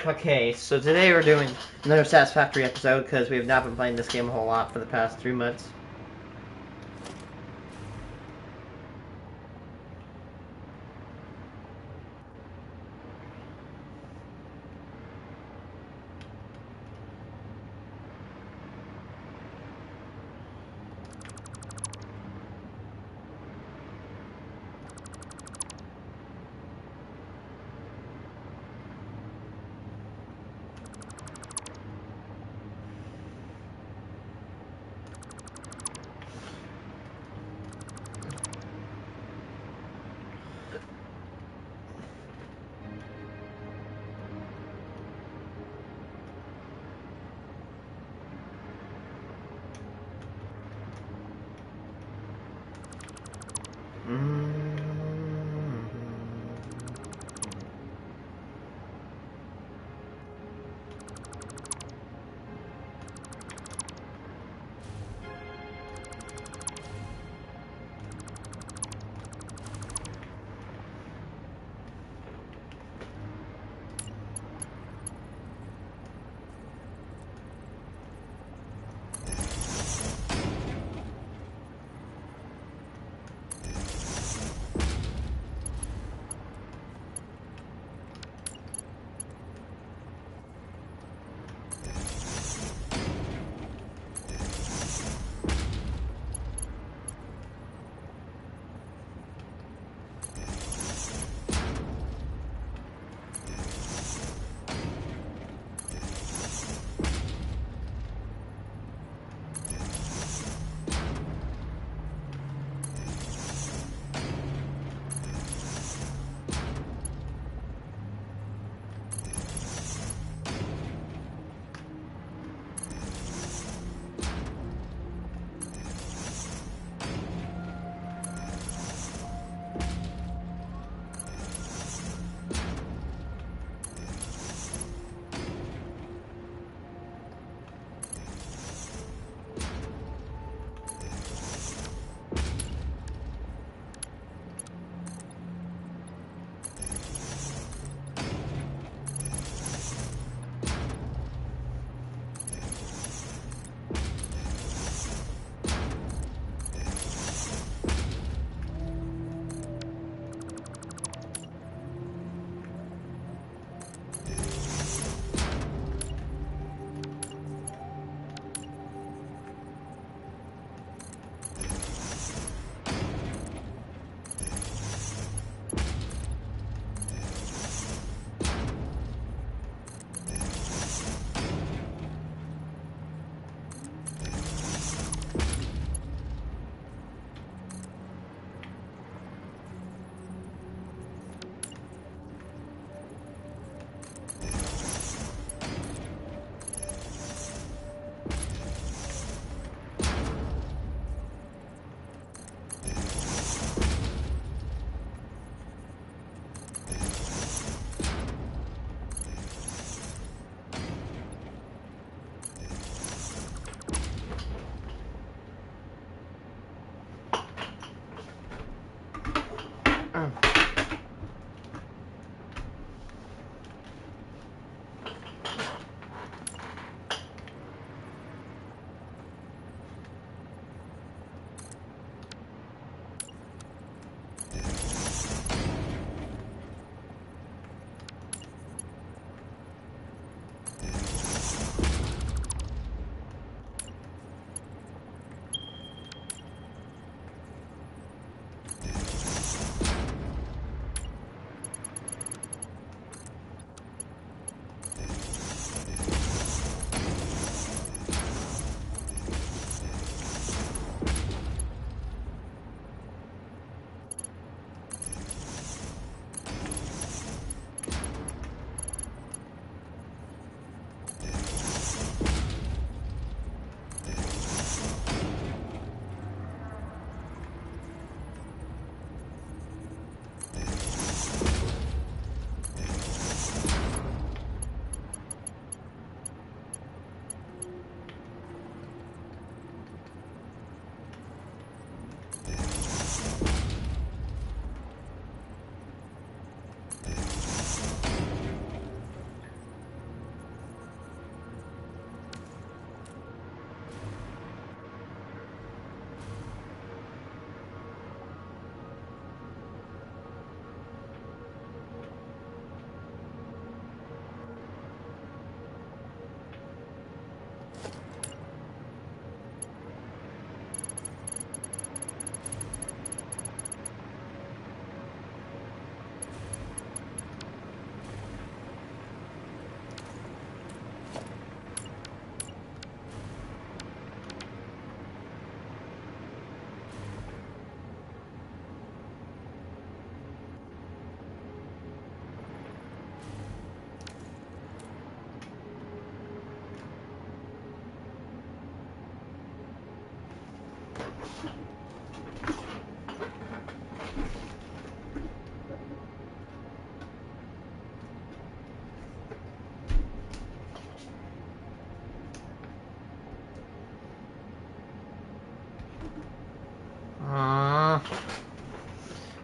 Okay, so today we're doing another Satisfactory episode because we have not been playing this game a whole lot for the past 3 months.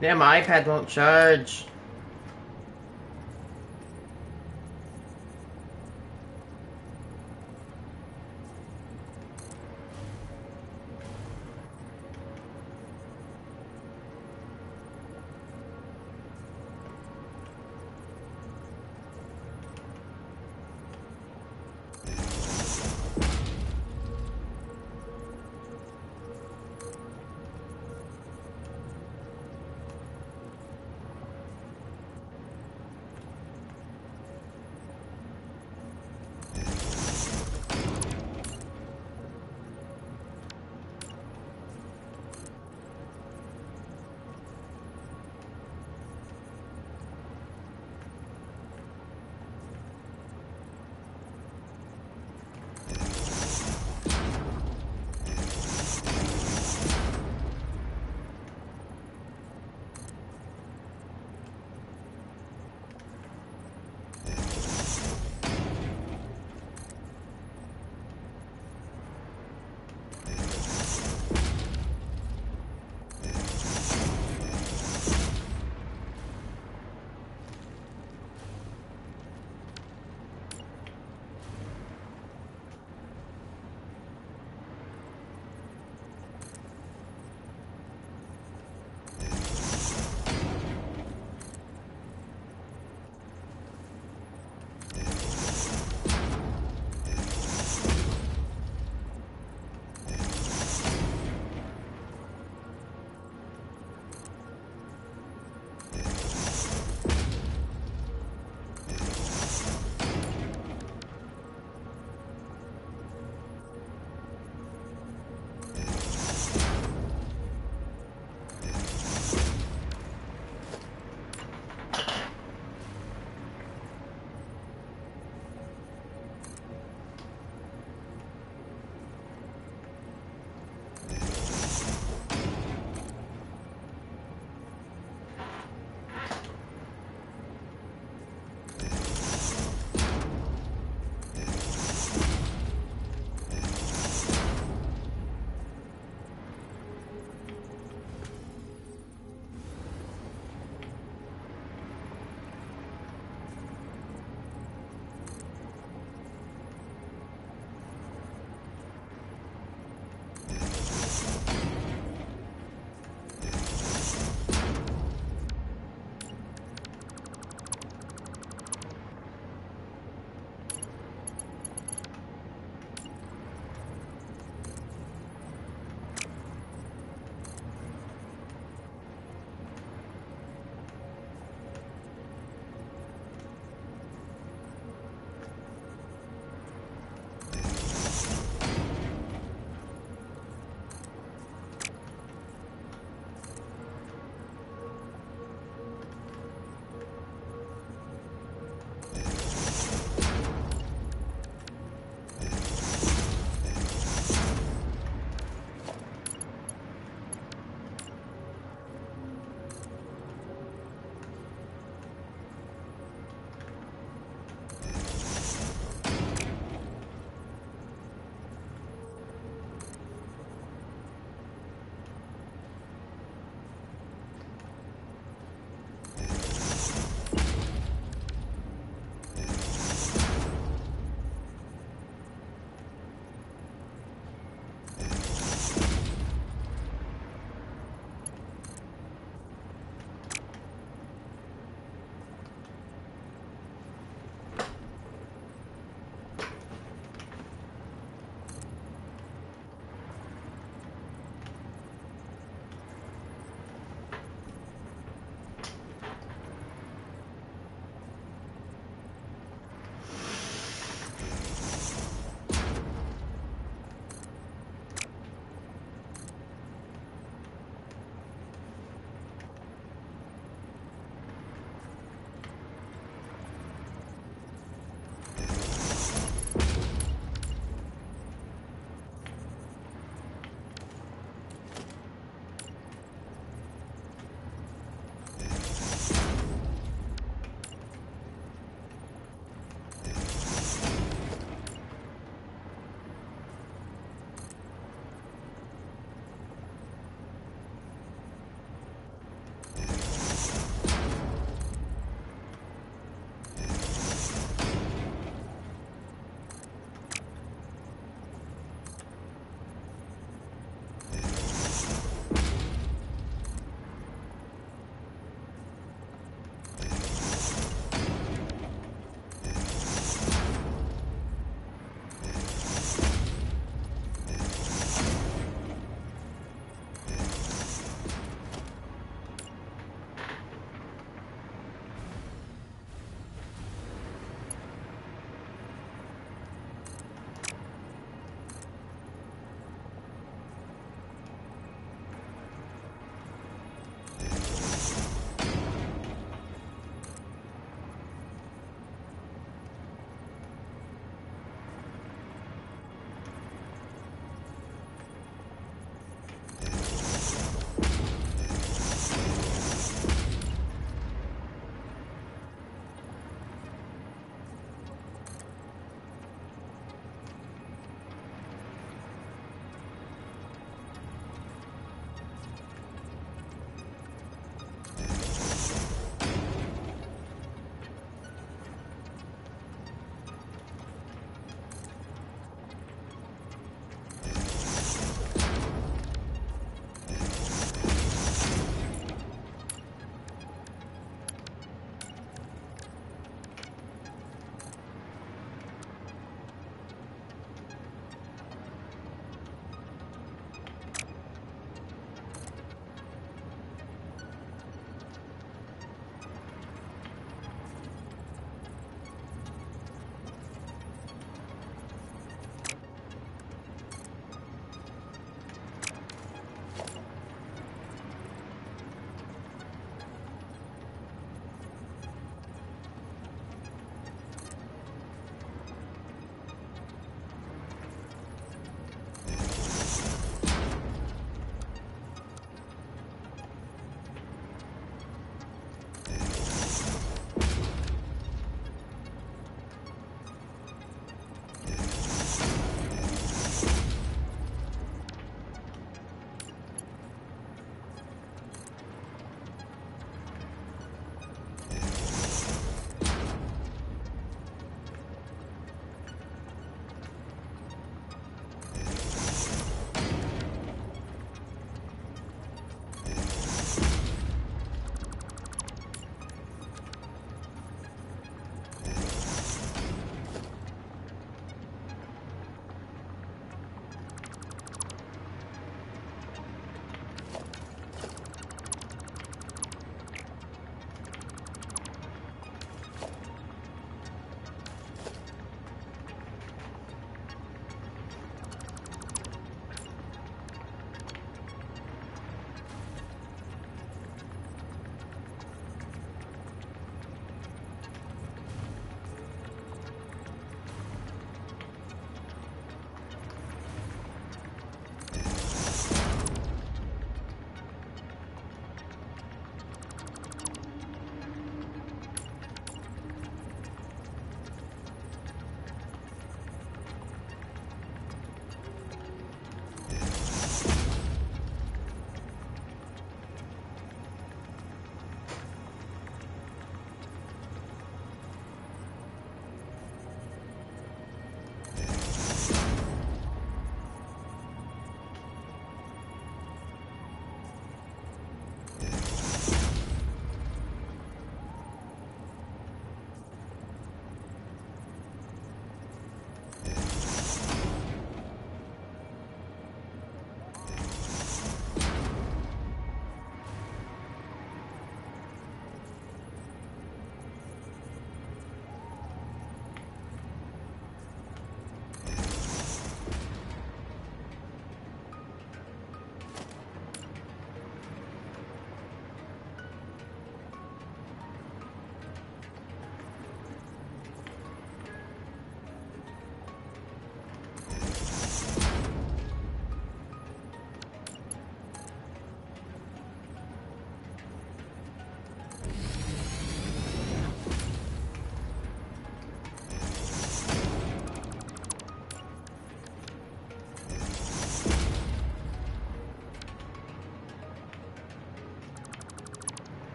Damn, my iPad won't charge.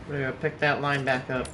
We're gonna pick that line back up.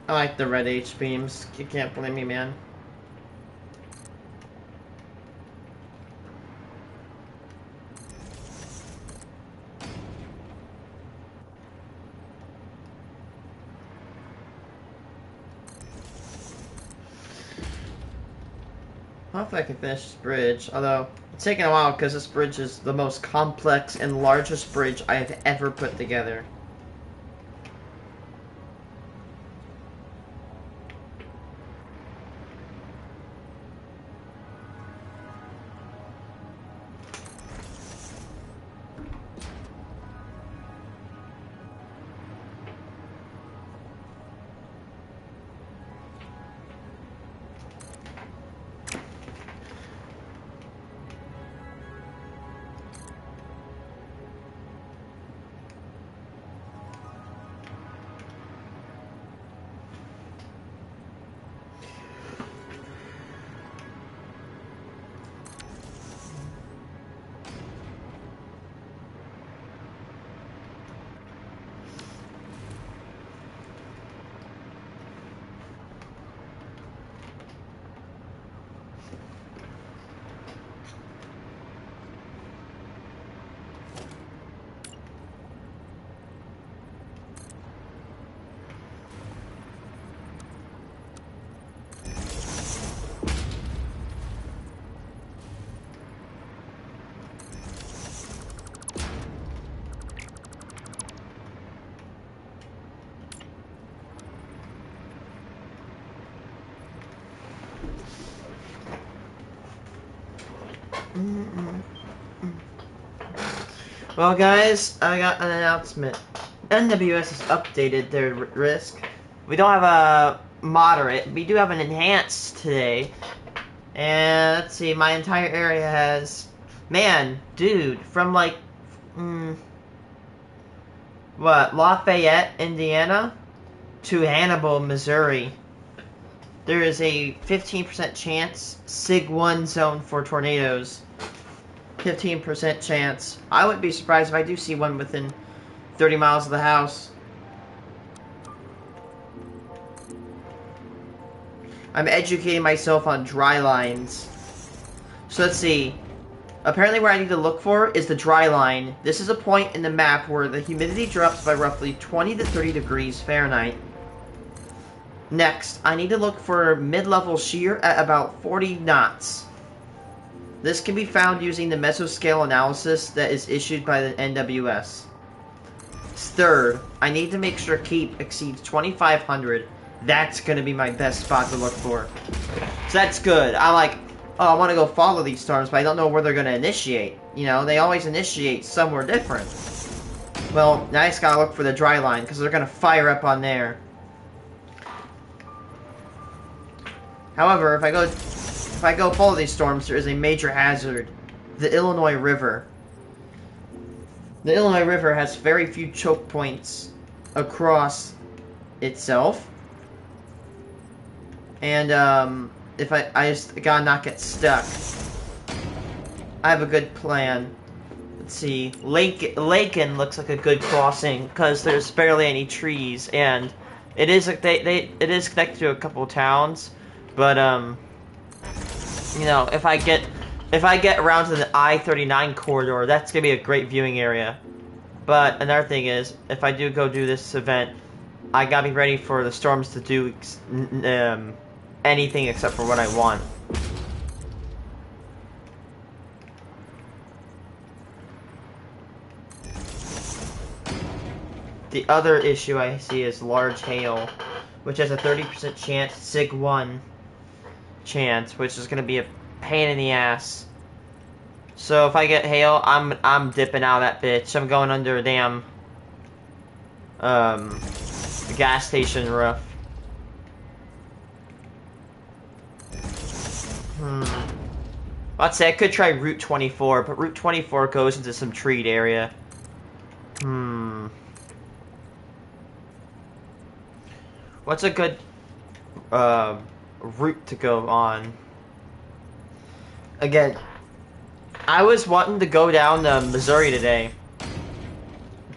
I like the red H beams. You can't blame me, man. Hopefully I can finish this bridge, although it's taking a while because this bridge is the most complex and largest bridge I have ever put together. Well, guys, I got an announcement. NWS has updated their risk. We don't have a moderate. We do have an enhanced today. And let's see, my entire area has... Man, dude, from like... Lafayette, Indiana to Hannibal, Missouri. there is a 15% chance SIG 1 zone for tornadoes. 15% chance. I wouldn't be surprised if I do see one within 30 miles of the house. I'm educating myself on dry lines. So let's see. Apparently where I need to look for is the dry line. This is a point in the map where the humidity drops by roughly 20 to 30 degrees Fahrenheit. Next, I need to look for mid-level shear at about 40 knots. This can be found using the mesoscale analysis that is issued by the NWS. Third, I need to make sure Cape exceeds 2,500. That's going to be my best spot to look for. So that's good. I'm like, oh, I want to go follow these storms, but I don't know where they're going to initiate. You know, they always initiate somewhere different. Well, now I just got to look for the dry line, because they're going to fire up on there. However, if I go follow these storms, there is a major hazard. The Illinois River. The Illinois River has very few choke points across itself. And, if I just gotta not get stuck. I have a good plan. Let's see. Lakin looks like a good crossing, because there's barely any trees, and it is it is connected to a couple towns, but, you know, if I get around to the I-39 corridor, that's gonna be a great viewing area. But another thing is, if I do go do this event, I gotta be ready for the storms to do anything except for what I want. The other issue I see is large hail, which has a 30% chance, SIG 1 chance, which is gonna be a pain in the ass. So if I get hail, I'm dipping out of that bitch. I'm going under a damn gas station roof. I'd say I could try Route 24, but Route 24 goes into some treed area. What's a good route to go on? Again, I was wanting to go down to Missouri today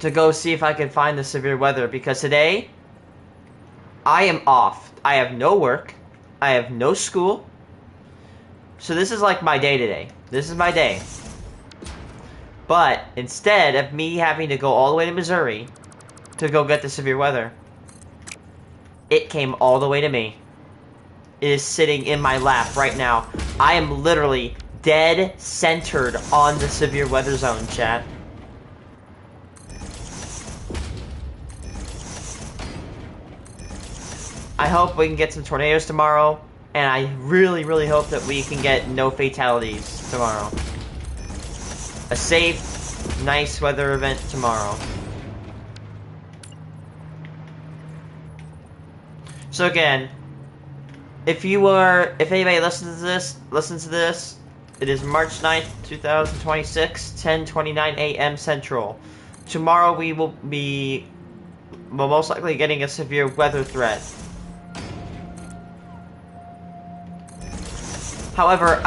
to go see if I can find the severe weather, because today I am off. I have no work. I have no school. So this is like my day today. This is my day. But instead of me having to go all the way to Missouri to go get the severe weather, it came all the way to me. It is sitting in my lap right now. I am literally dead centered on the severe weather zone, chat. I hope we can get some tornadoes tomorrow, and I really, really hope that we can get no fatalities tomorrow. A safe, nice weather event tomorrow. So again, if anybody listens to this, it is March 9th, 2026, 10:29 a.m. Central. Tomorrow we will be most likely getting a severe weather threat. However,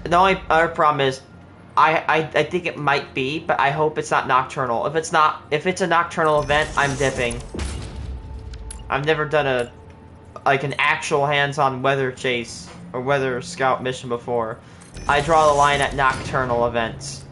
the only other problem is, I think it might be, but I hope it's not nocturnal. If it's a nocturnal event, I'm dipping. I've never done an actual hands-on weather chase or weather scout mission before. I draw the line at nocturnal events.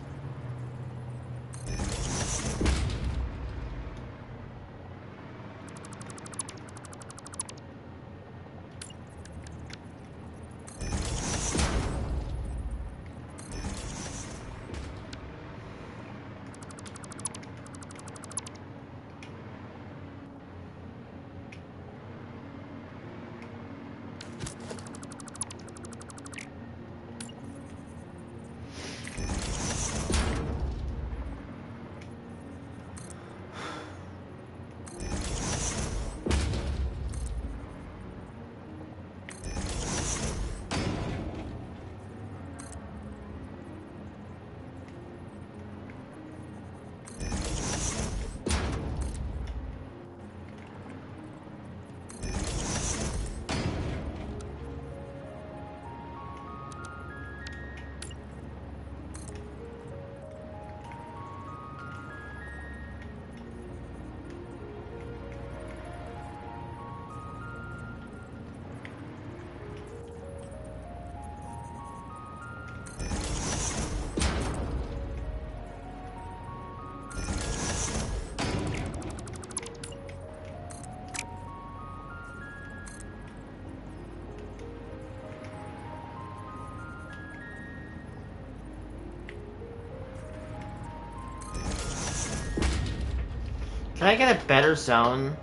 Can I get a better zone?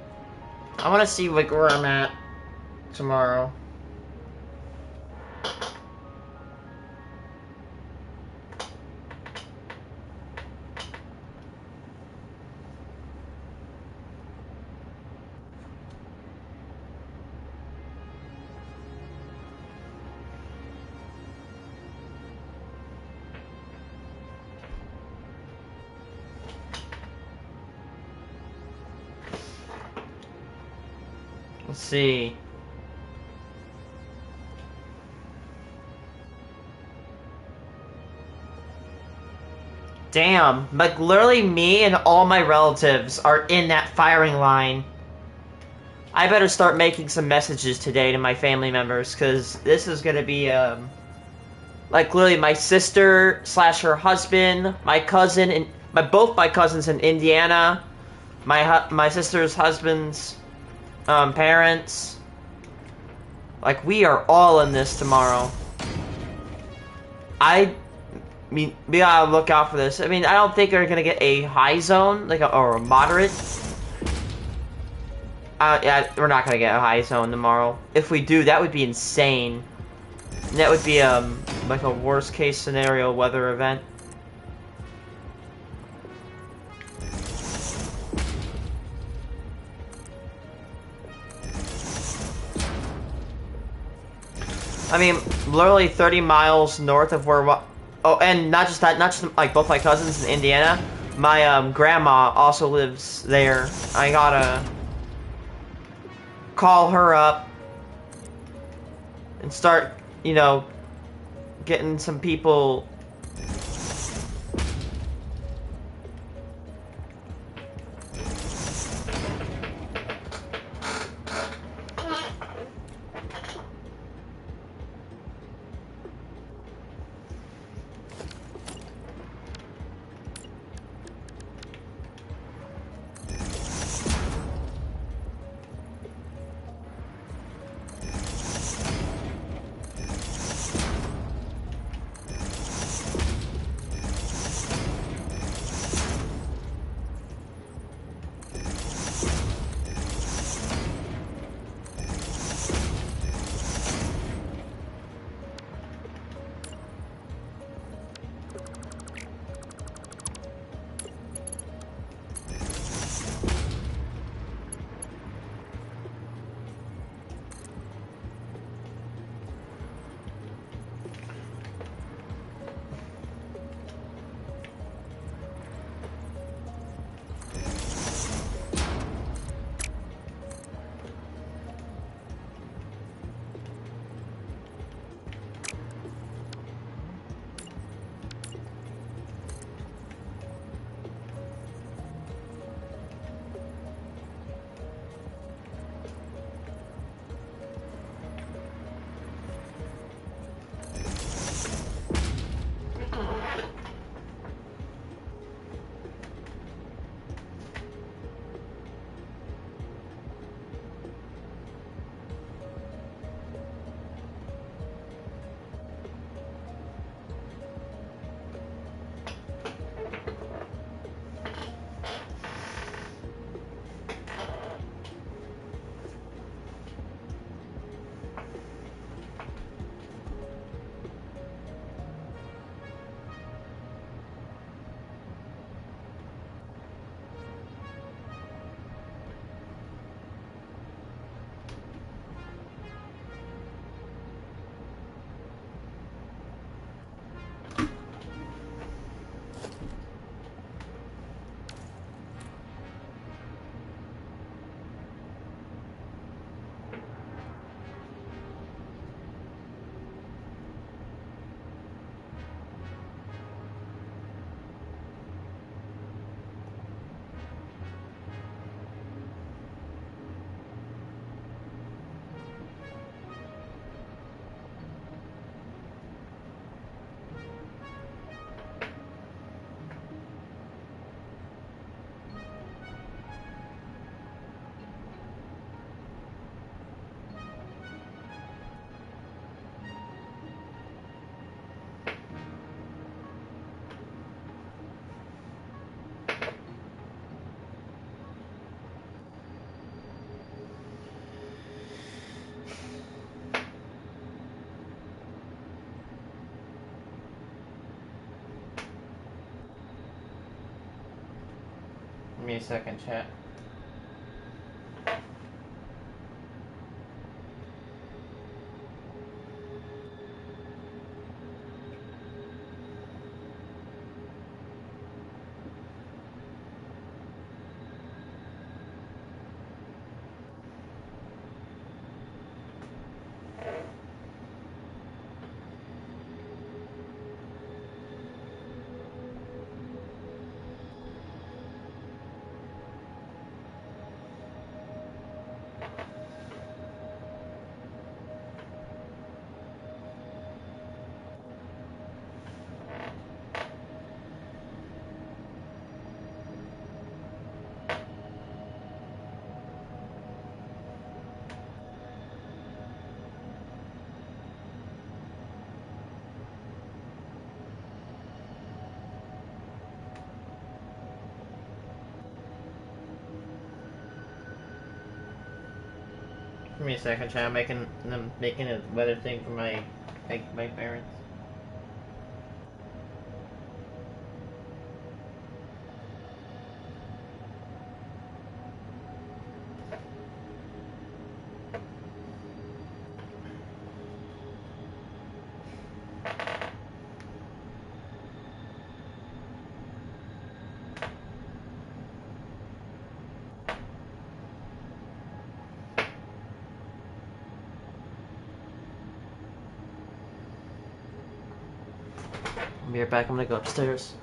I want to see like where I'm at tomorrow. Let's see. Damn, like literally me and all my relatives are in that firing line. I better start making some messages today to my family members, because this is gonna be, like literally my sister slash her husband, my cousin, and both my cousins in Indiana, my sister's husband's parents. Like, we are all in this tomorrow. I mean, we gotta look out for this. I mean, I don't think they're gonna get a high zone, like or a moderate. Yeah, we're not gonna get a high zone tomorrow. If we do, that would be insane. And that would be like a worst case scenario weather event. I mean, literally 30 miles north of where. Oh, and not just that, not just like both my cousins in Indiana. My grandma also lives there. I gotta call her up and start, you know, getting some people. Give me a second, chat. Give me a second, chat. I'm making a weather thing for my parents. I'll be right back. I'm gonna go upstairs.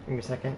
Give me a second.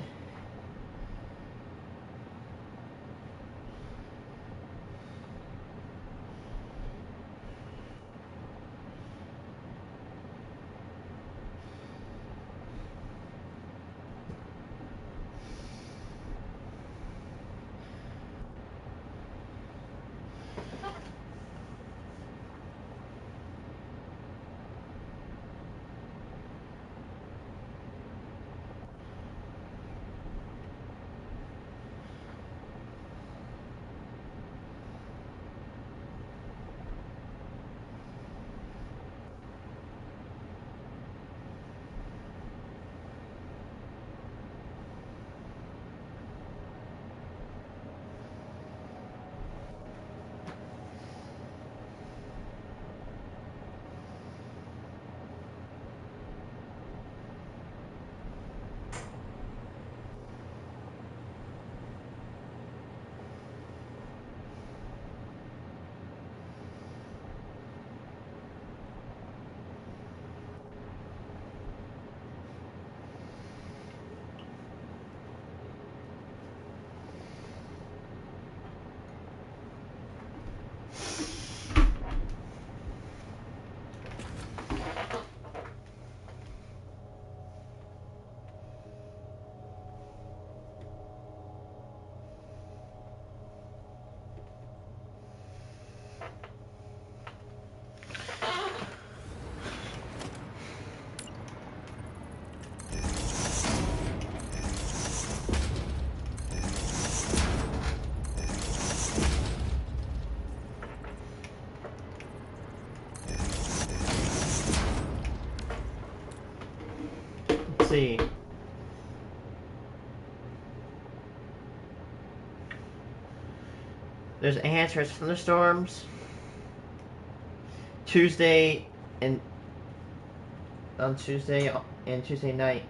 See. There's enhanced risk thunderstorms. Tuesday and Tuesday night.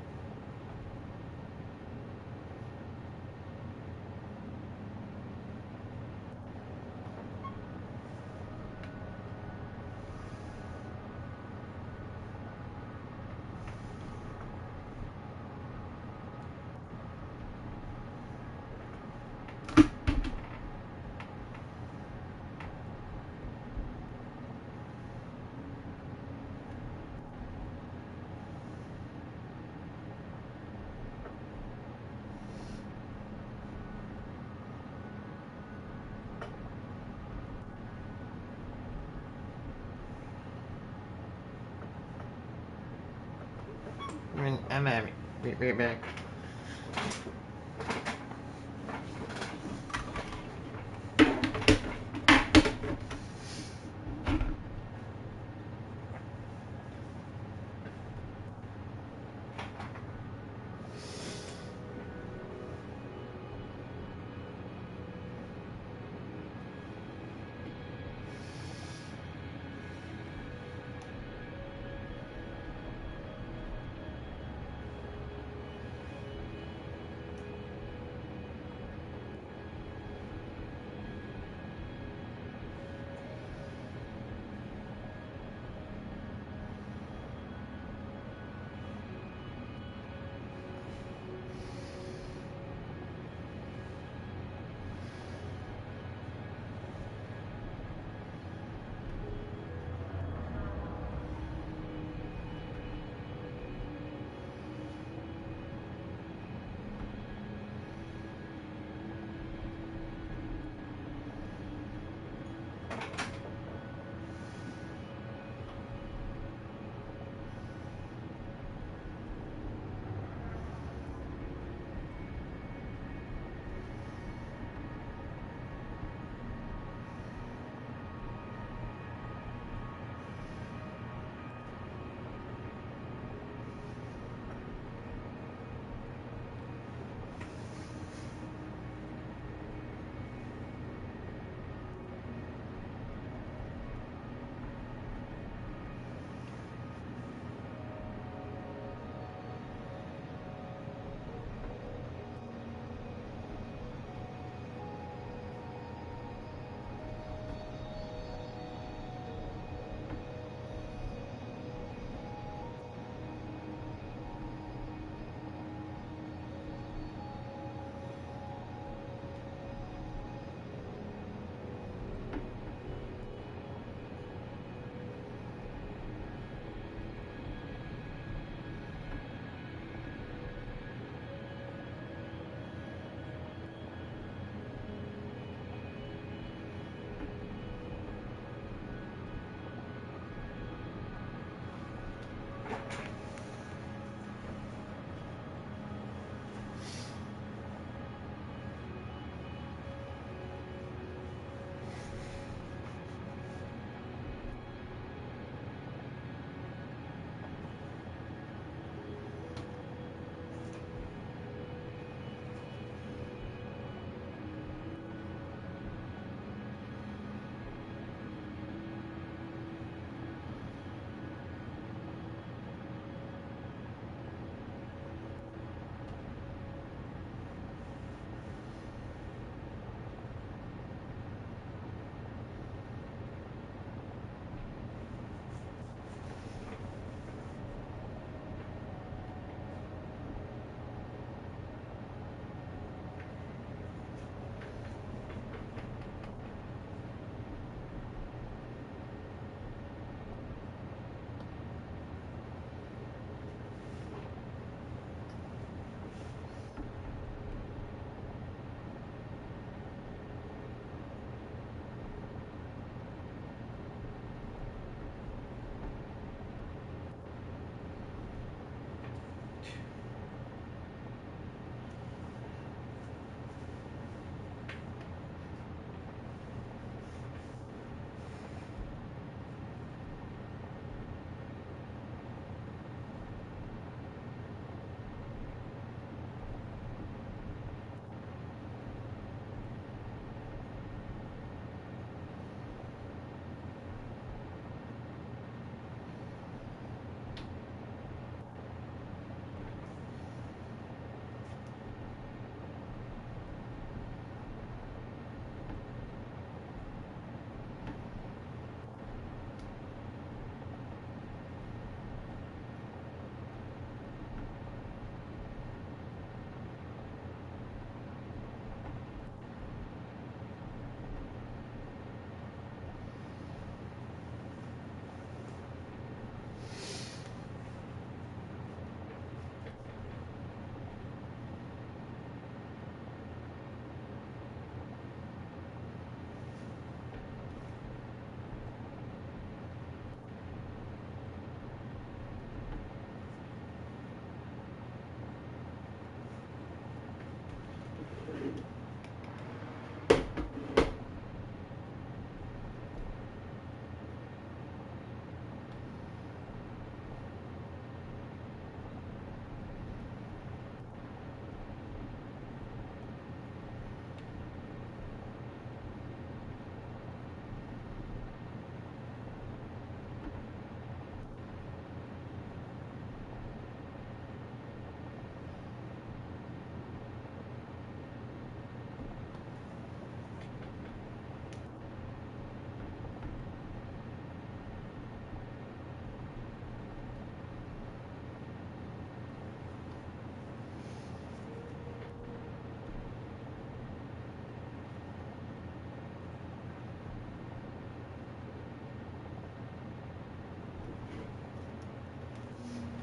I'm at right back.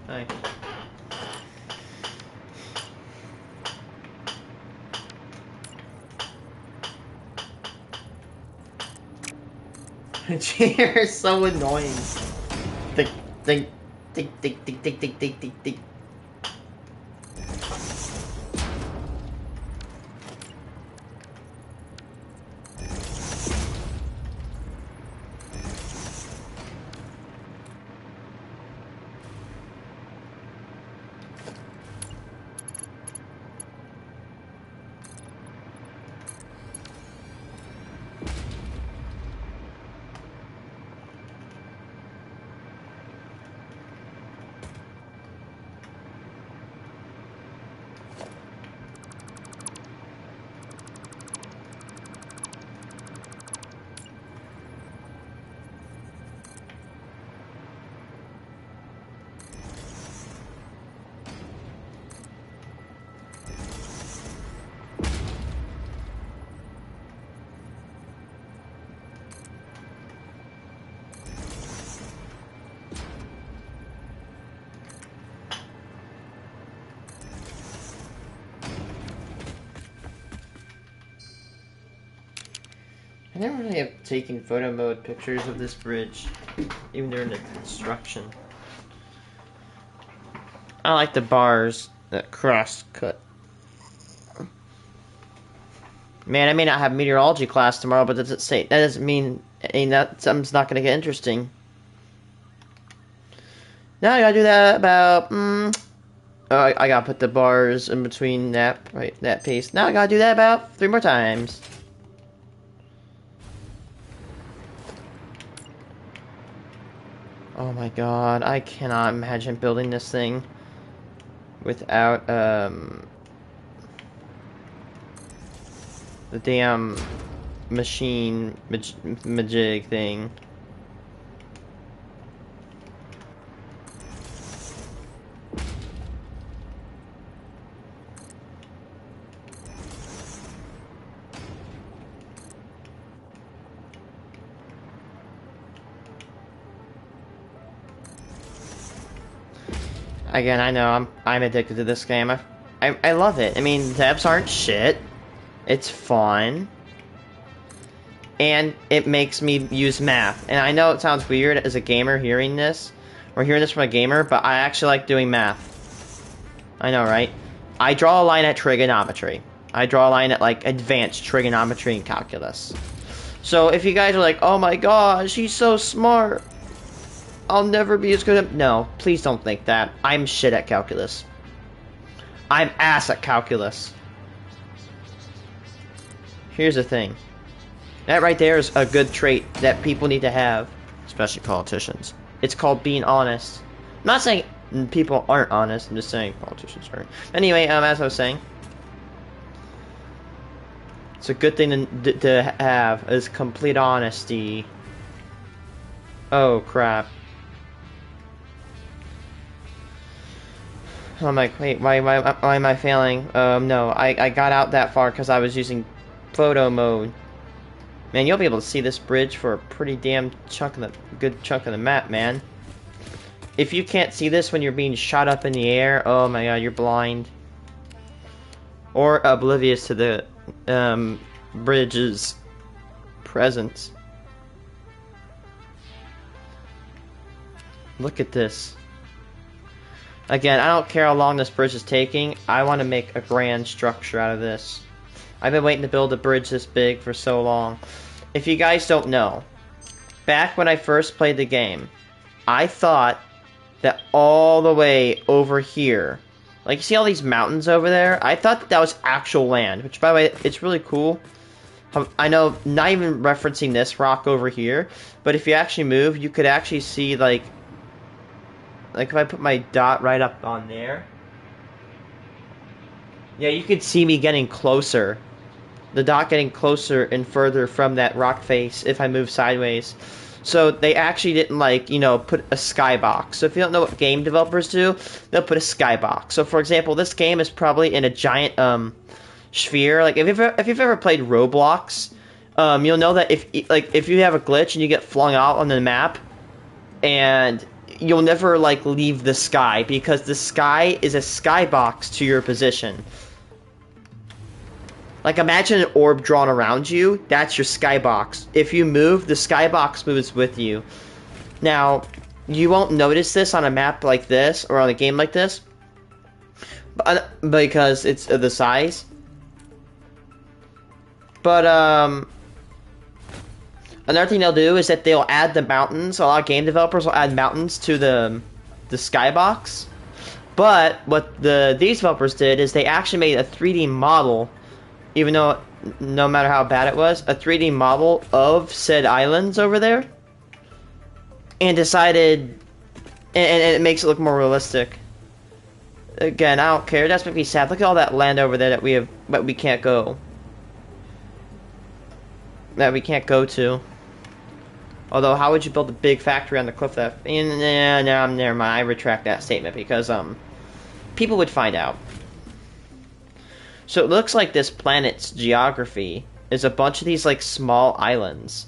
Hi. You're so annoying. Tick, tick, tick, tick, tick, tick, tick, tick, tick, tick. I never really have taken photo mode pictures of this bridge, even during the construction. I like the bars that cross cut. Man, I may not have meteorology class tomorrow, but that doesn't mean that something's not gonna get interesting. Now I gotta do that about I gotta put the bars in between that piece. Now I gotta do that about 3 more times. Oh my god, I cannot imagine building this thing without the damn machine majig thing. Again, I know I'm addicted to this game. I love it. I mean, devs aren't shit. It's fun. And it makes me use math. And I know it sounds weird as a gamer hearing this, or hearing this from a gamer, but I actually like doing math. I know, right? I draw a line at trigonometry. I draw a line at, like, advanced trigonometry and calculus. So if you guys are like, oh my gosh, he's so smart, I'll never be as good at... No, please don't think that. I'm shit at calculus. I'm ass at calculus. Here's the thing. That right there is a good trait that people need to have, especially politicians. It's called being honest. I'm not saying people aren't honest, I'm just saying politicians aren't. Anyway, as I was saying, it's a good thing to have, is complete honesty. Oh, crap. I'm like, wait, why am I failing? No, I got out that far because I was using photo mode. Man, you'll be able to see this bridge for a pretty damn good chunk of the map, man. If you can't see this when you're being shot up in the air, oh my god, you're blind. Or oblivious to the bridge's presence. Look at this. Again, I don't care how long this bridge is taking. I want to make a grand structure out of this. I've been waiting to build a bridge this big for so long. If you guys don't know, back when I first played the game, I thought that all the way over here, like you see all these mountains over there, I thought that was actual land, which by the way, it's really cool. I know, not even referencing this rock over here, but if you actually move, you could actually see like if I put my dot right up on there, yeah, you could see me getting closer. The dot getting closer and further from that rock face if I move sideways. So they actually didn't, like, you know, put a skybox. So if you don't know what game developers do, they'll put a skybox. So for example, this game is probably in a giant sphere. Like if you've ever played Roblox, you'll know that if you have a glitch and you get flung out on the map, and you'll never like leave the sky, because the sky is a skybox to your position. Like, imagine an orb drawn around you. That's your skybox. If you move, the skybox moves with you. Now, you won't notice this on a map like this, or on a game like this, because it's the size. But, another thing they'll do is that they'll add the mountains. A lot of game developers will add mountains to the skybox. But, what these developers did is they actually made a 3D model, even though, no matter how bad it was, a 3D model of said islands over there, and decided, and it makes it look more realistic. Again, I don't care. That's making me sad. Look at all that land over there that we have, but we can't go. That we can't go to. Although, how would you build a big factory on the cliff that? Nah, never mind. I retract that statement because people would find out. So it looks like this planet's geography is a bunch of these like small islands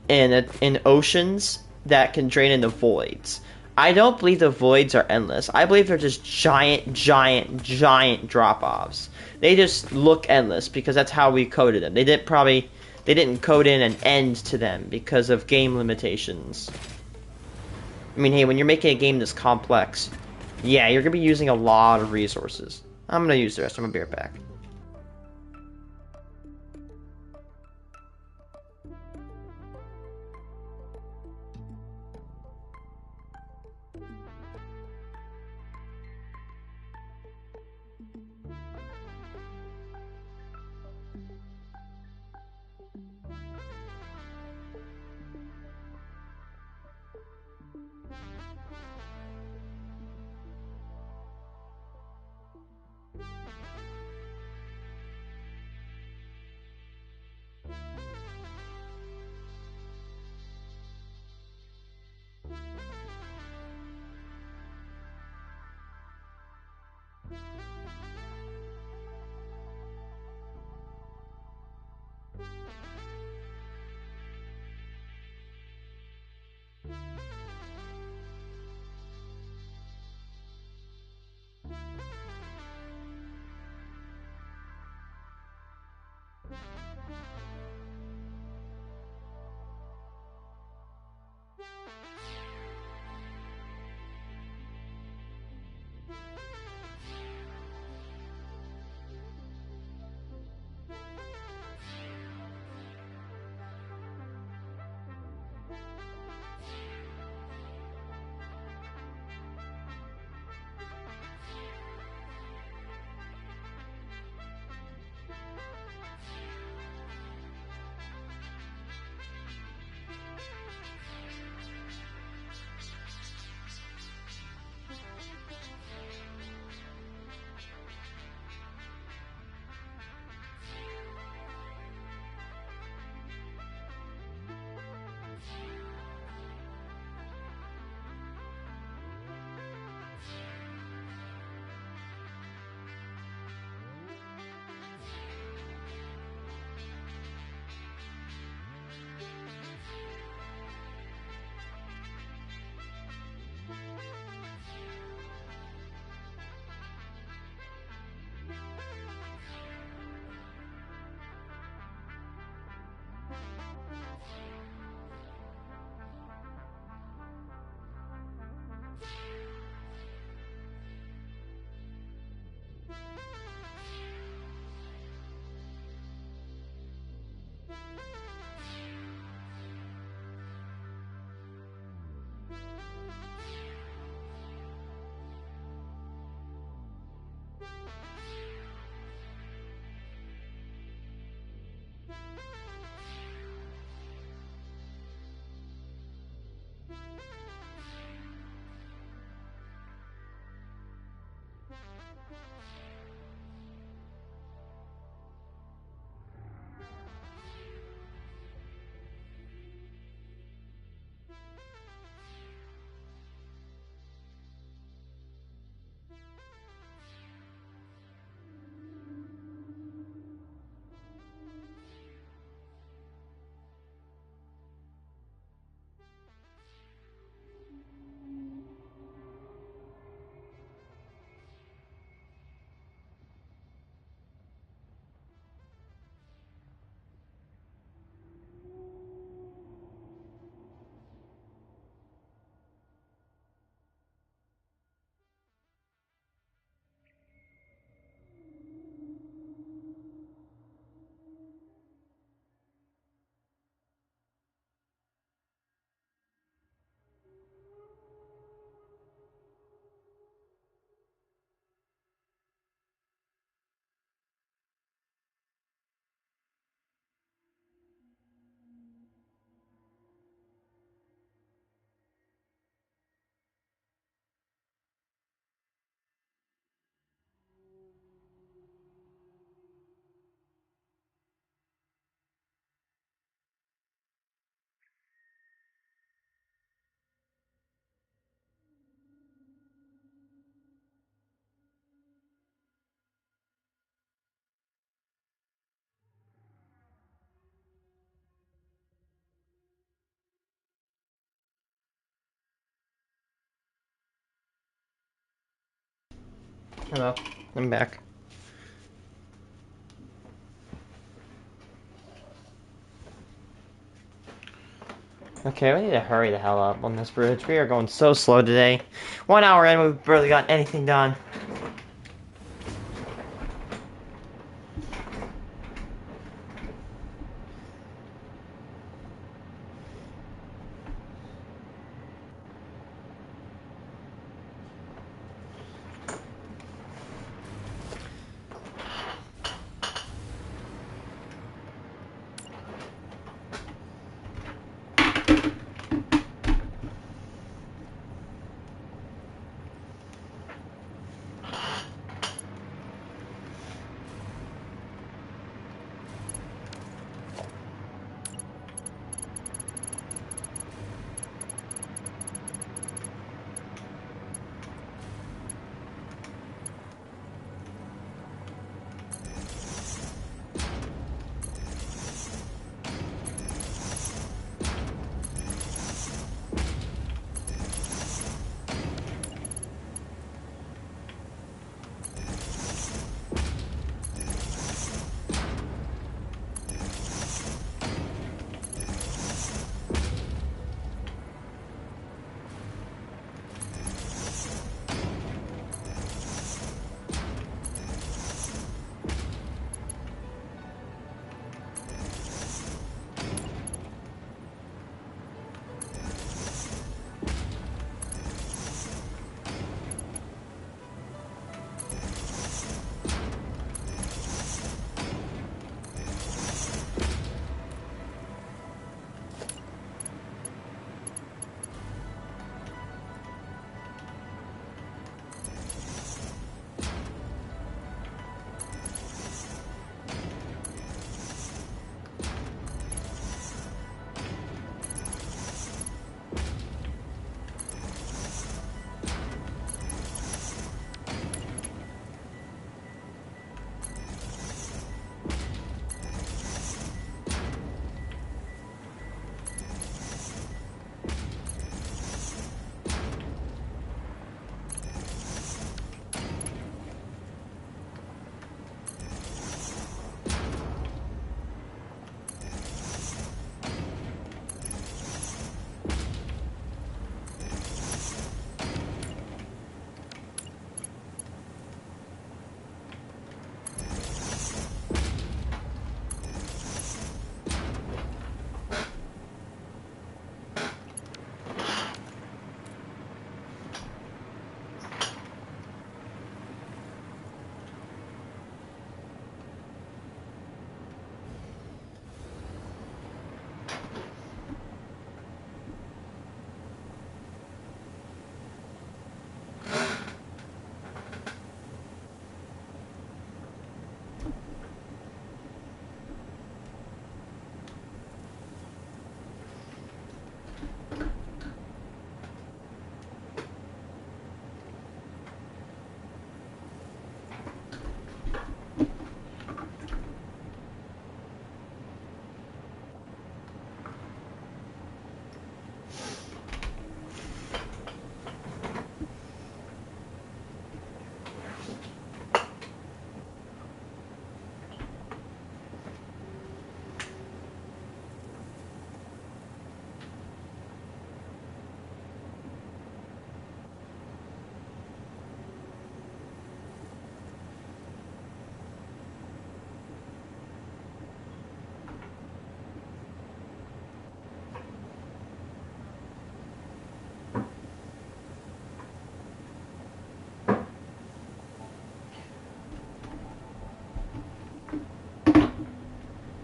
in oceans that can drain into voids. I don't believe the voids are endless. I believe they're just giant drop-offs. They just look endless because that's how we coded them. They didn't code in an end to them because of game limitations. I mean, hey, when you're making a game this complex, yeah, you're gonna be using a lot of resources. I'm gonna use the rest. I'm gonna be right back. Hello, I'm back. Okay, we need to hurry the hell up on this bridge. We are going so slow today. 1 hour in, we've barely got anything done.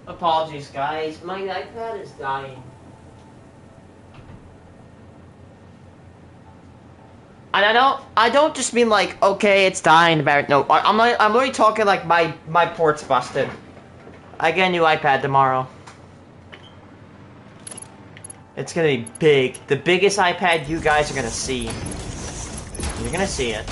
Apologies, guys. My iPad is dying. And I don't just mean like, okay, it's dying about. No, I'm really talking like my port's busted. I get a new iPad tomorrow. It's gonna be big. The biggest iPad you guys are gonna see. You're gonna see it.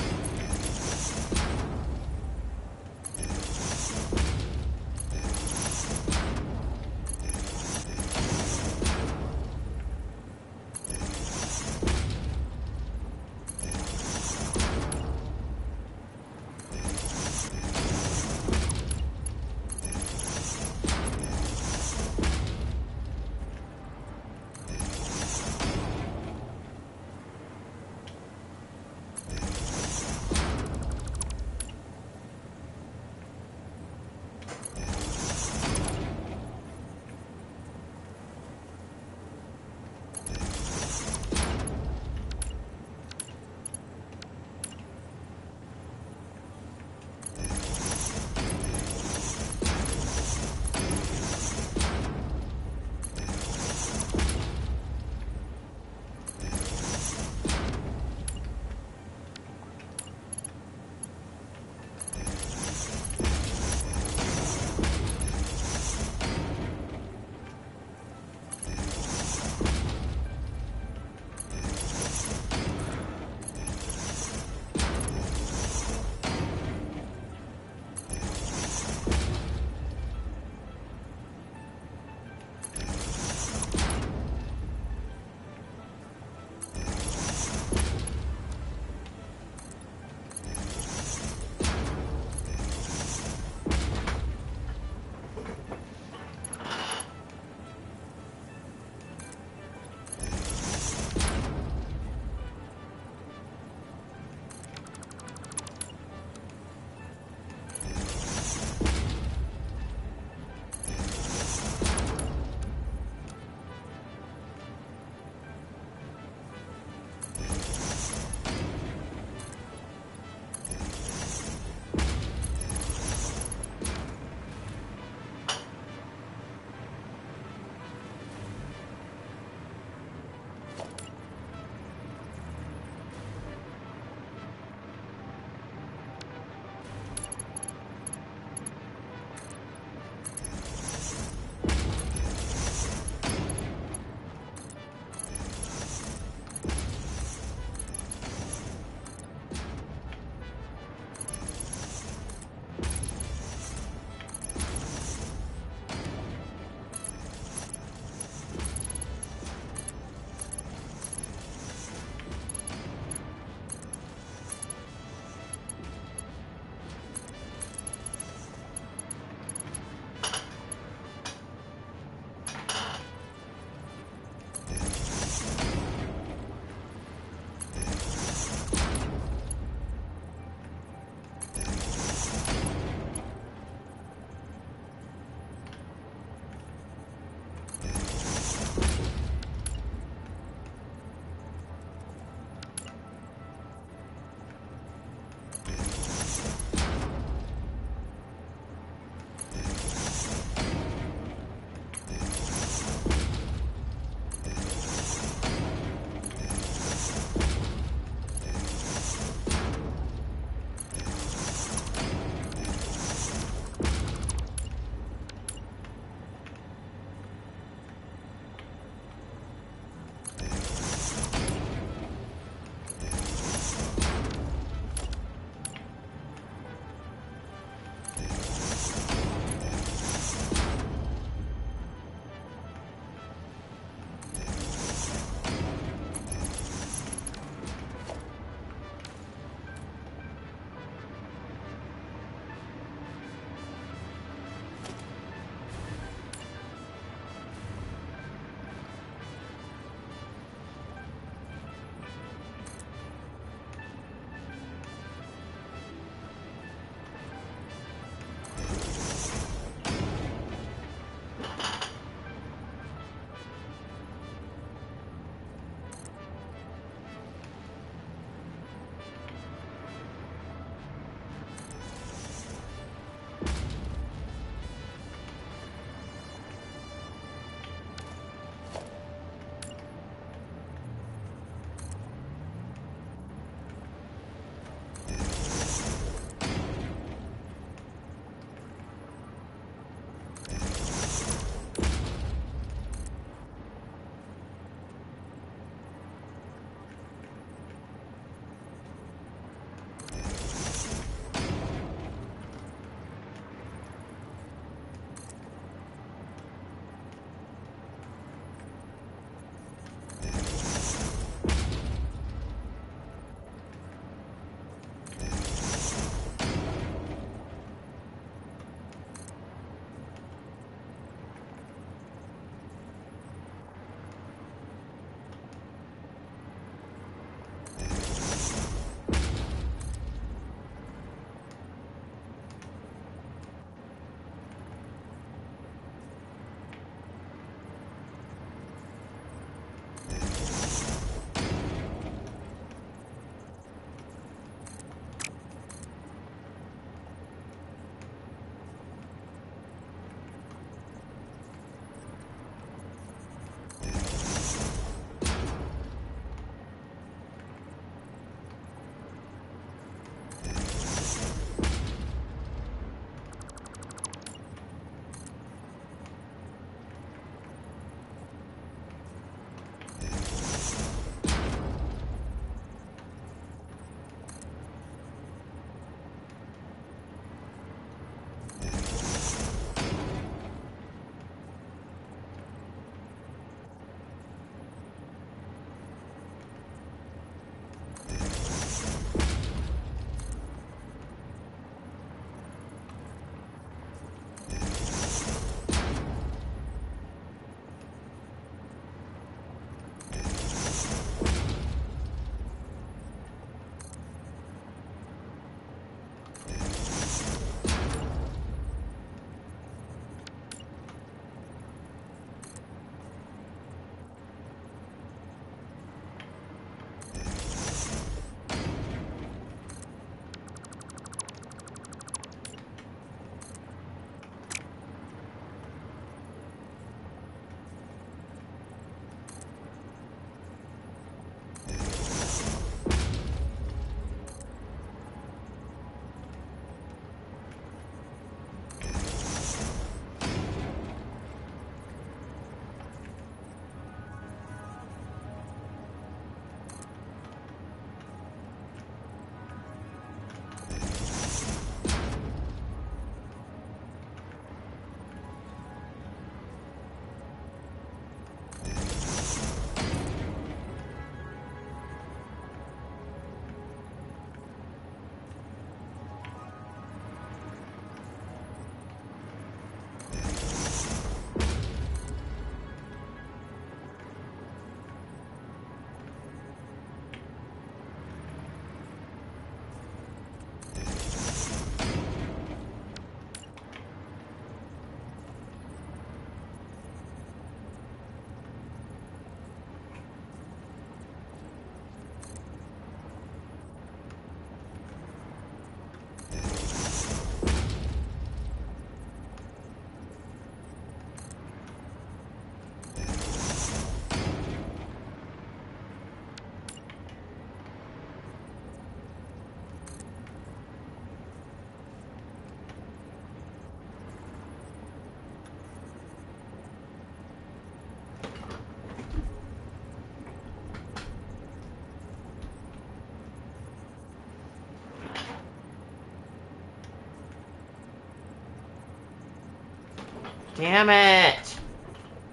Damn it!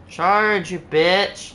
Charge, you bitch!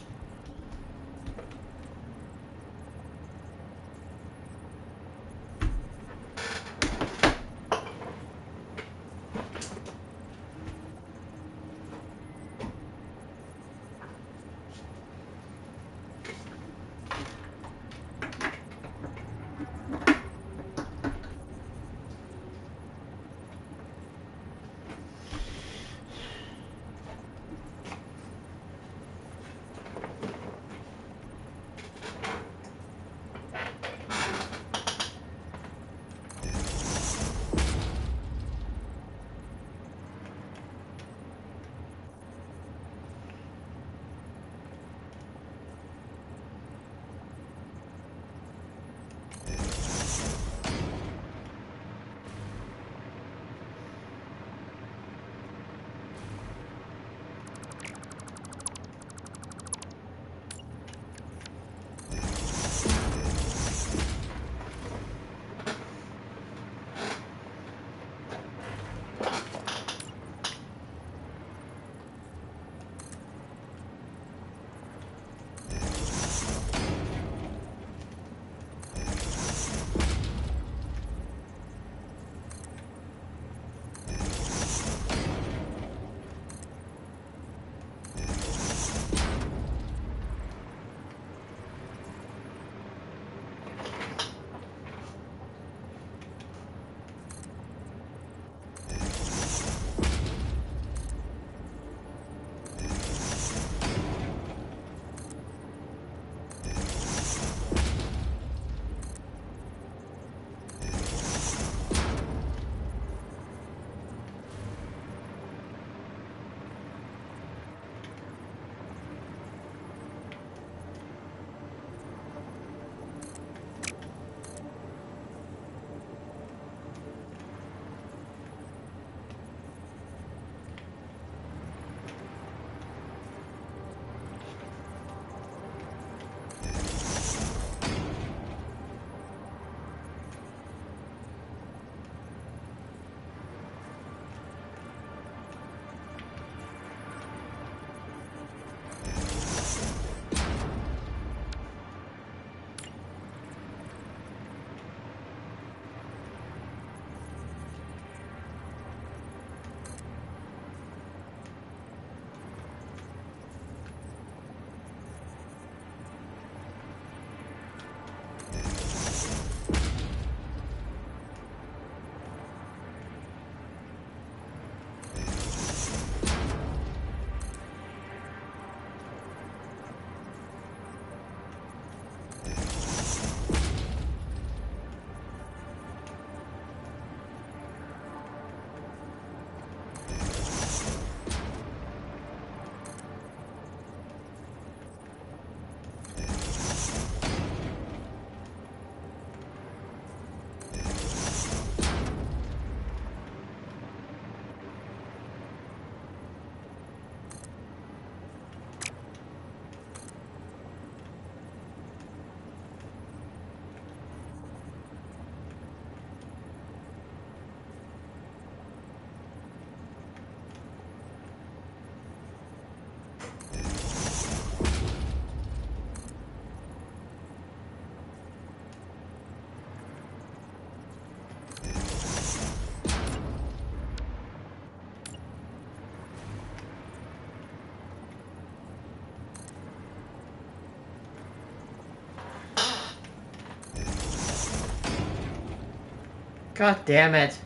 God damn it.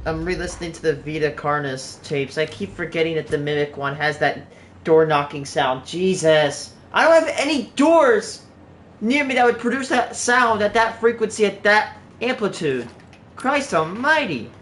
I'm re-listening to the Vita Carnus tapes. I keep forgetting that the Mimic one has that door knocking sound. Jesus. I don't have any doors near me that would produce that sound at that frequency, at that amplitude. Christ almighty.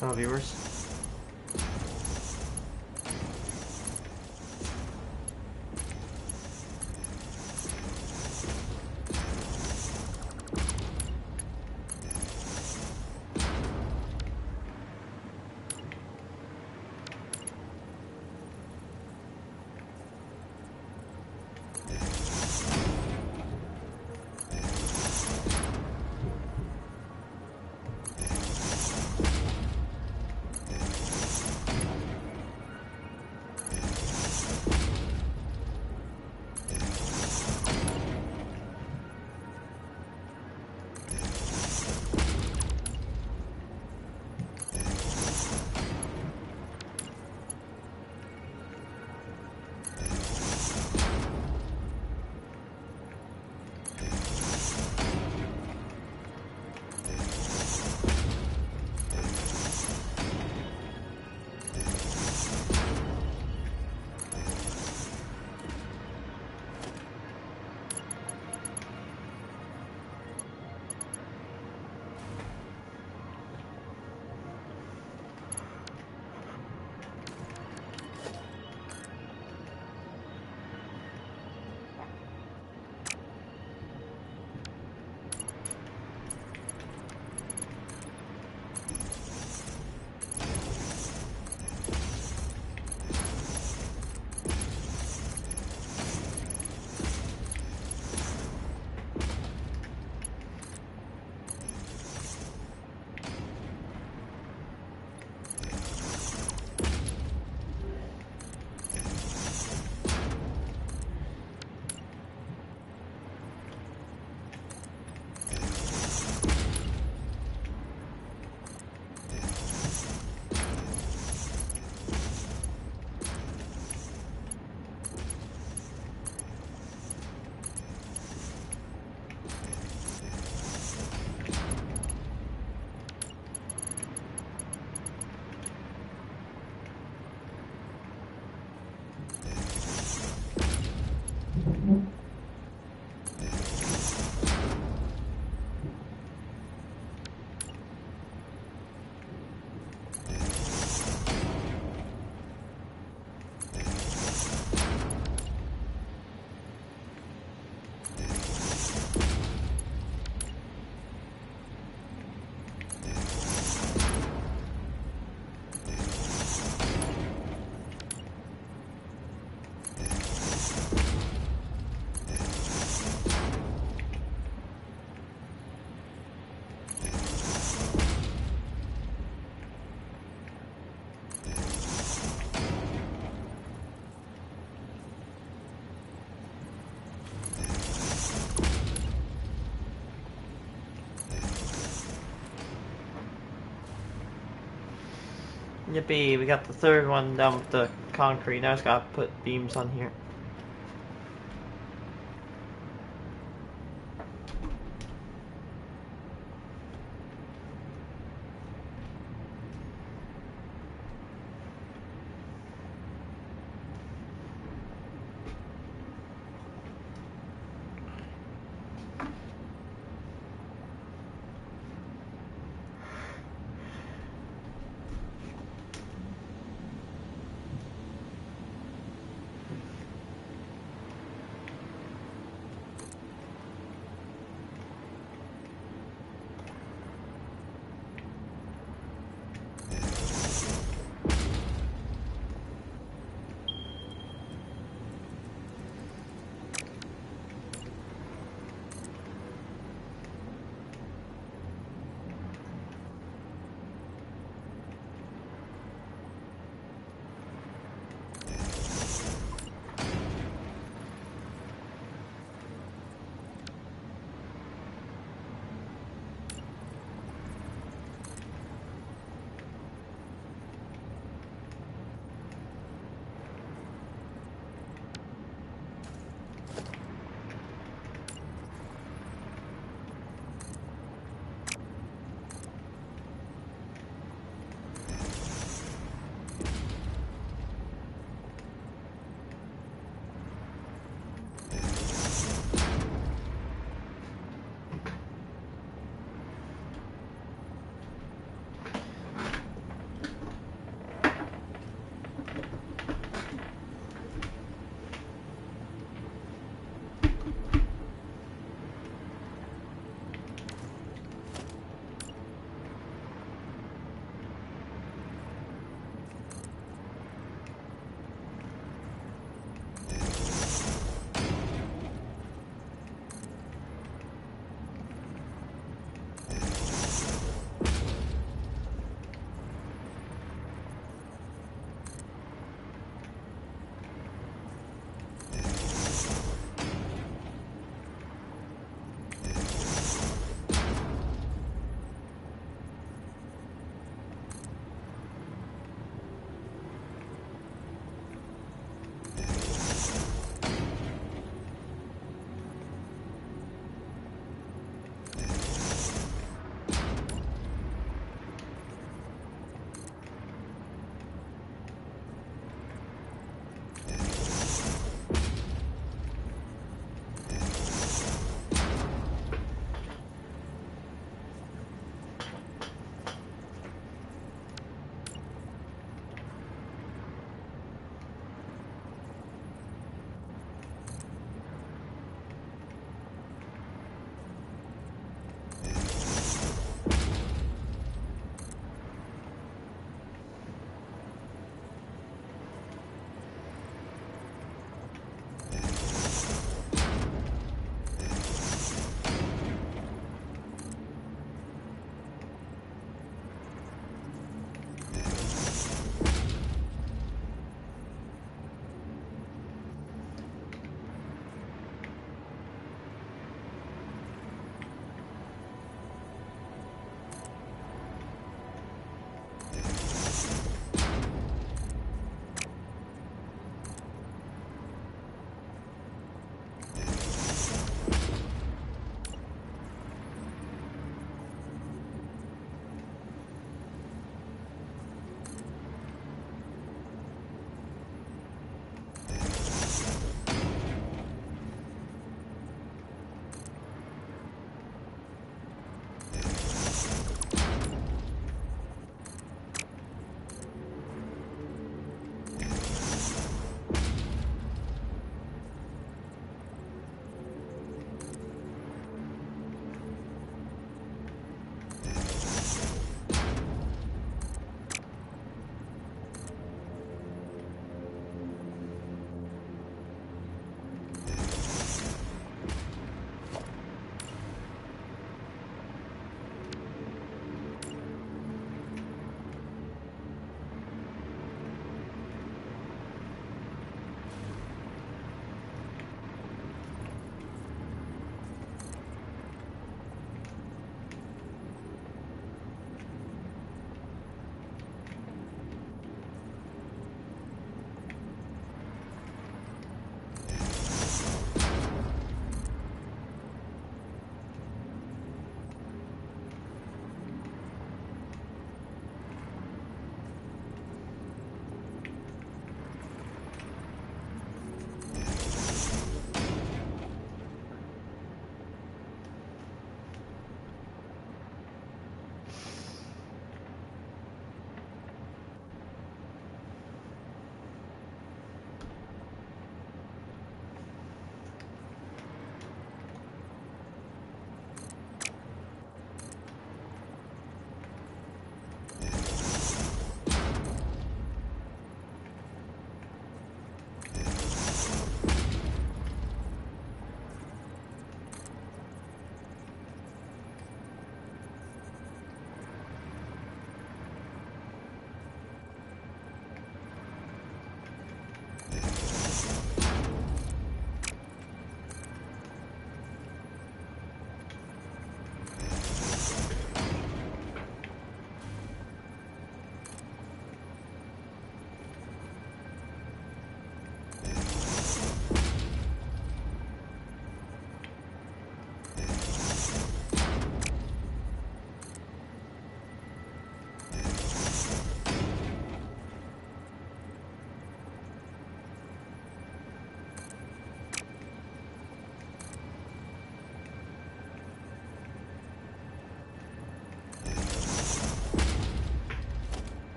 Hello, viewers. Yippee, we got the third one down with the concrete. Now I just gotta put beams on here.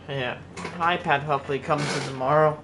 Yeah, iPad hopefully comes in tomorrow.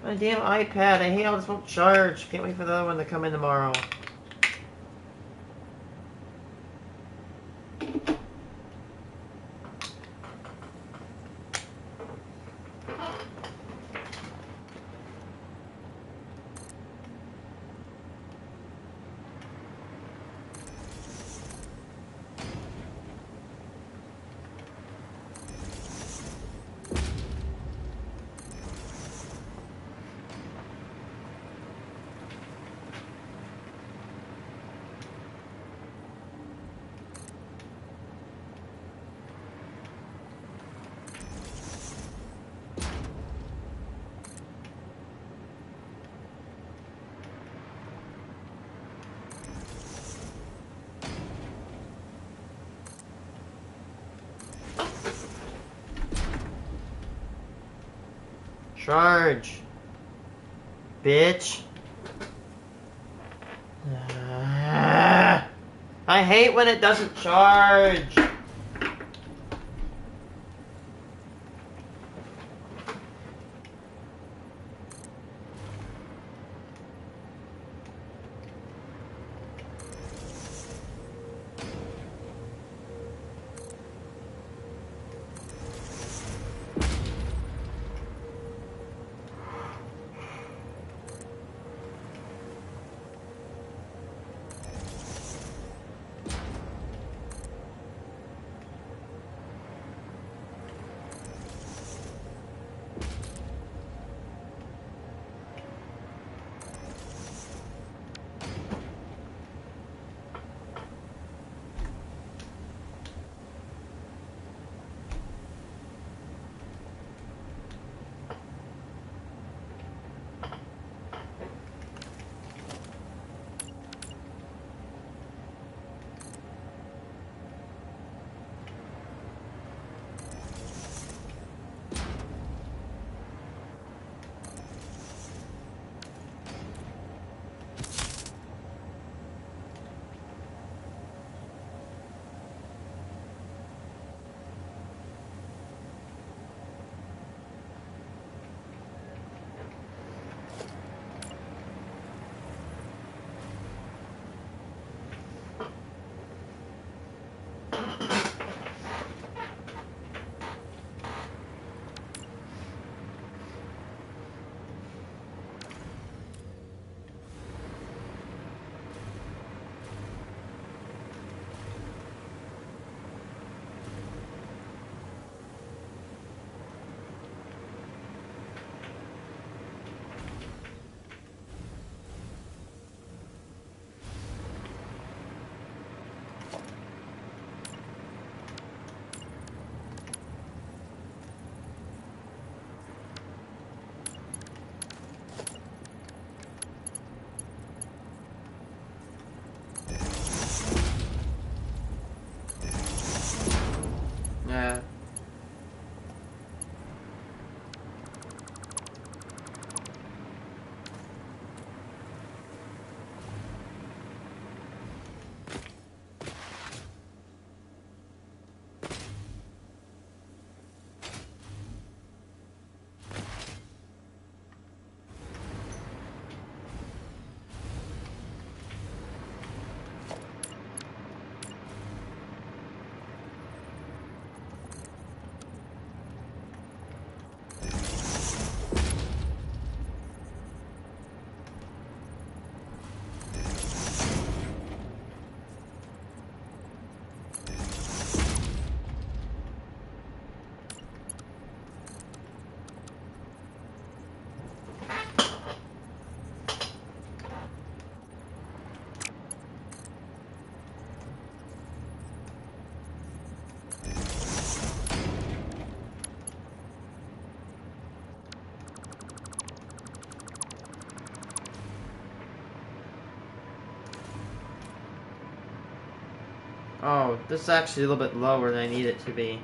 My damn iPad, I hate how this won't charge. Can't wait for the other one to come in tomorrow. Charge. Bitch. I hate when it doesn't charge. Yeah. Oh, this is actually a little bit lower than I need it to be.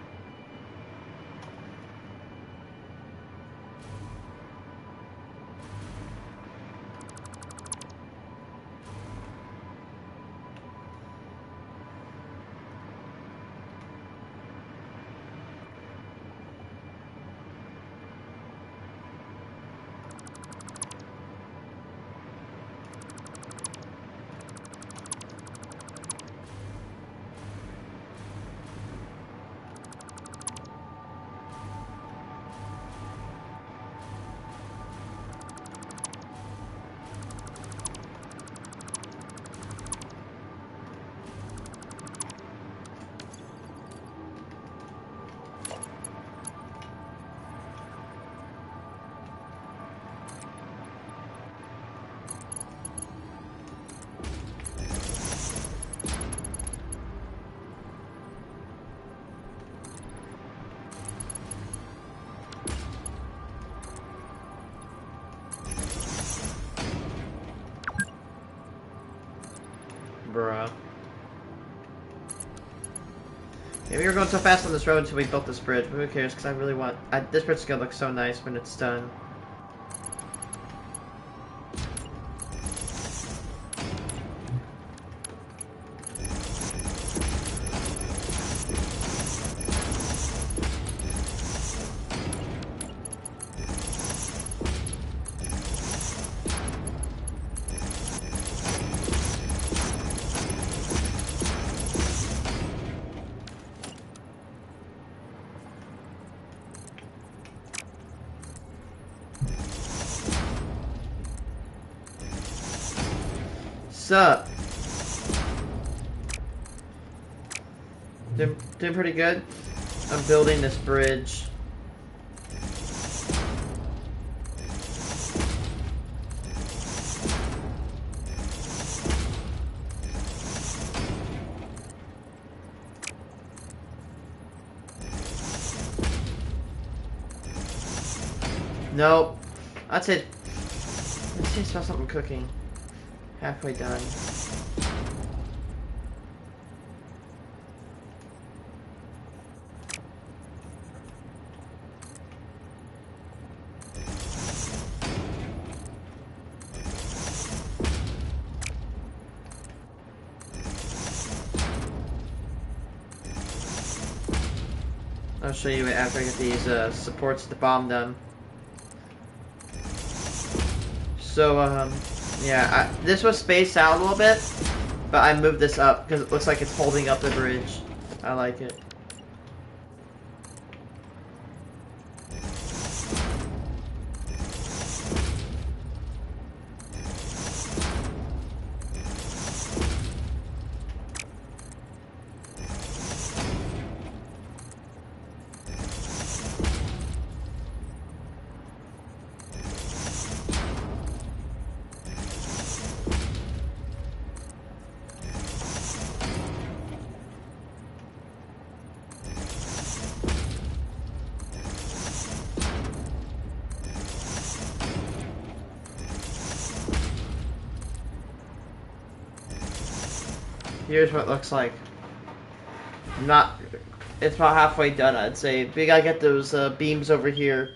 Bruh. Yeah, we were going so fast on this road until we built this bridge, but who cares, because I really want... this bridge is going to look so nice when it's done. Sup? Doing pretty good. I'm building this bridge. Nope. Let's see. I saw something cooking. Halfway done. I'll show you after I get these supports to bomb them. So, yeah, this was spaced out a little bit, but I moved this up because it looks like it's holding up the bridge. I like it. Here's what it looks like. It's about halfway done, I'd say. We gotta get those beams over here.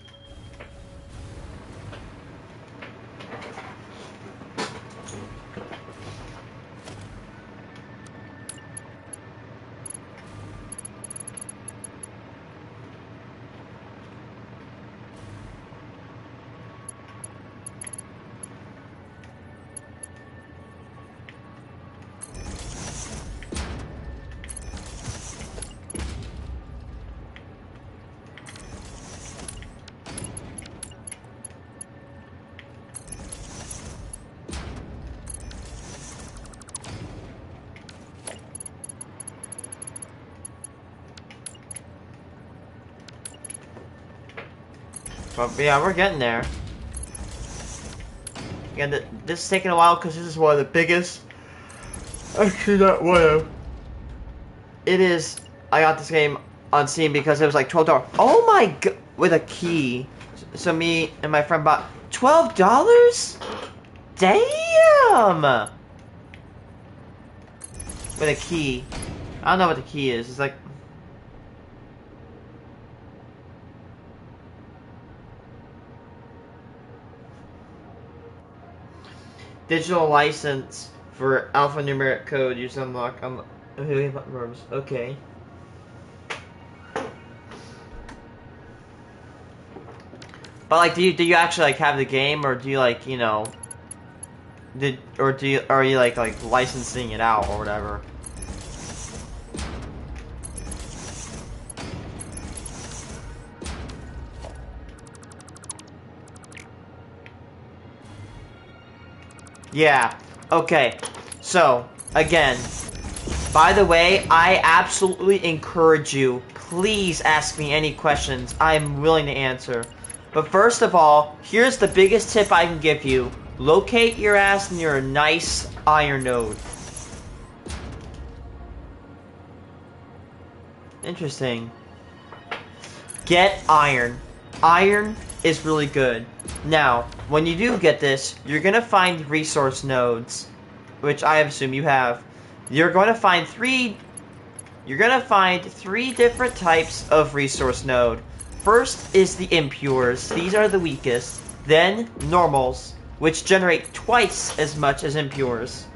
But yeah, we're getting there. Again, this is taking a while because this is one of the biggest. Actually, not one of. It is. I got this game on Steam because it was like $12. Oh my god! With a key. So me and my friend bought $12. Damn! With a key. I don't know what the key is. It's like. Digital license for alphanumeric code used to unlock rooms. Okay. But like, do you actually like have the game, or do you like, you know, are you like licensing it out or whatever? Yeah, okay. So, again, by the way, I absolutely encourage you, please ask me any questions. I'm willing to answer. But first of all, here's the biggest tip I can give you. Locate your ass near a nice iron node. Interesting. Get iron. Iron is really good. Now, when you do get this, you're gonna find resource nodes, which I assume you have. You're gonna find three different types of resource node. First is the impures. These are the weakest. Then normals, which generate twice as much as impures.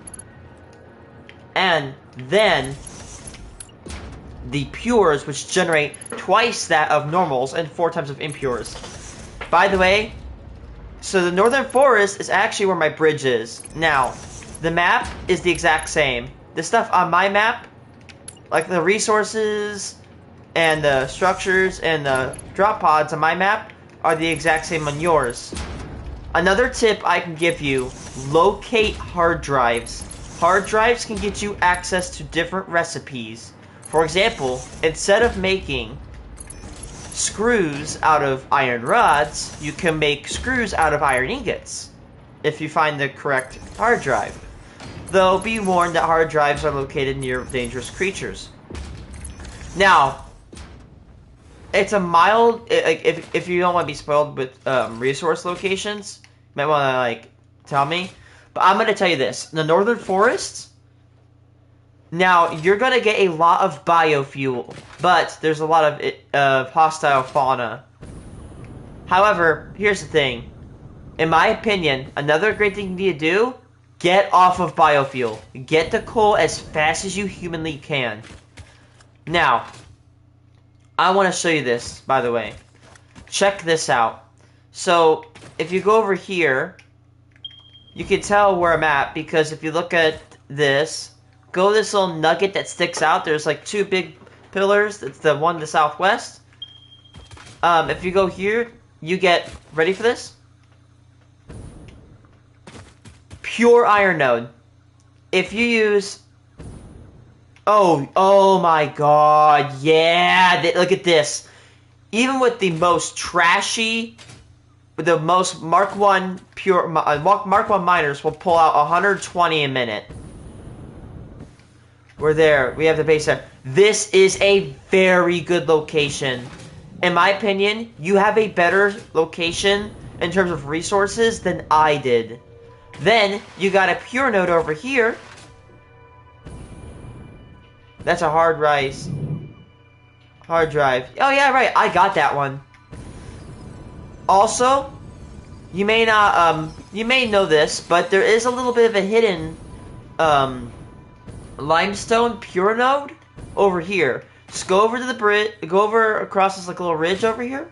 And then the pures, which generate twice that of normals and 4 times of impures. By the way, so the northern forest is actually where my bridge is. Now, the map is the exact same. The stuff on my map, like the resources and the structures and the drop pods on my map, are the exact same on yours. Another tip I can give you, locate hard drives. hard drives can get you access to different recipes. For example, instead of making screws out of iron rods, you can make screws out of iron ingots, if you find the correct hard drive. Though, be warned that hard drives are located near dangerous creatures. Now, it's a mild, if you don't want to be spoiled with resource locations, you might want to, like, tell me. But I'm going to tell you this. In the northern forests, now, you're going to get a lot of biofuel, but there's a lot of hostile fauna. However, here's the thing. In my opinion, another great thing you need to do, get off of biofuel. Get the coal as fast as you humanly can. Now, I want to show you this, by the way. Check this out. So, if you go over here, you can tell where I'm at, because if you look at this, go this little nugget that sticks out. There's like two big pillars. It's the one to the southwest. If you go here, you get, ready for this? Pure iron node. If you use, oh my god, yeah, look at this. Even with the most trashy, with the most Mark 1 pure, Mark 1 miners will pull out 120 a minute. We're there. We have the base there. This is a very good location. In my opinion, you have a better location in terms of resources than I did. Then, you got a pure node over here. That's a hard rice. Hard drive. Oh yeah, right. I got that one. Also, you may not, you may know this, but there is a little bit of a hidden, limestone pure node over here. Just go over to the bridge, go over across this like little ridge over here,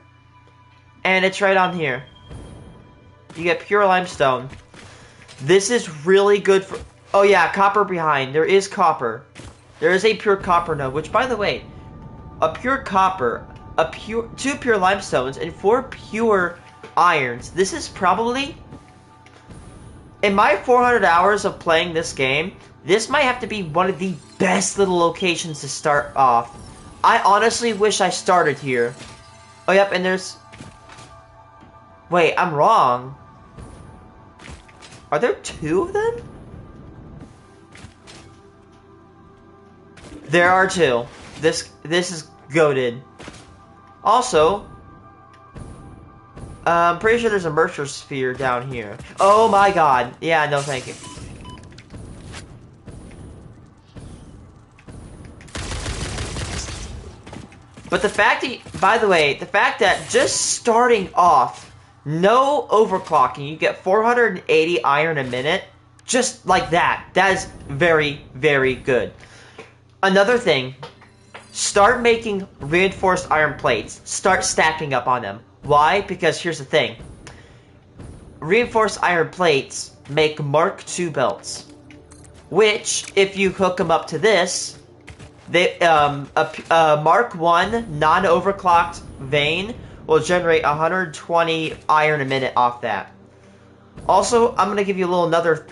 and it's right on here. You get pure limestone. This is really good for, oh yeah, copper behind. There is copper. There is a pure copper node, which by the way, a pure copper, two pure limestones, and 4 pure irons. This is probably, in my 400 hours of playing this game, this might have to be one of the best little locations to start off. I honestly wish I started here. Oh, yep, and there's... Wait, I'm wrong. Are there 2 of them? There are 2. This is goated. Also, I'm pretty sure there's a Mercer sphere down here. Oh my god. Yeah, no thank you. But the fact that, by the way, the fact that just starting off, no overclocking, you get 480 iron a minute, just like that. That is very, very good. Another thing, start making reinforced iron plates. Start stacking up on them. Why? Because here's the thing. Reinforced iron plates make Mark II belts, which, if you hook them up to this, they, a Mark I non-overclocked vein will generate 120 iron a minute off that. Also, I'm going to give you another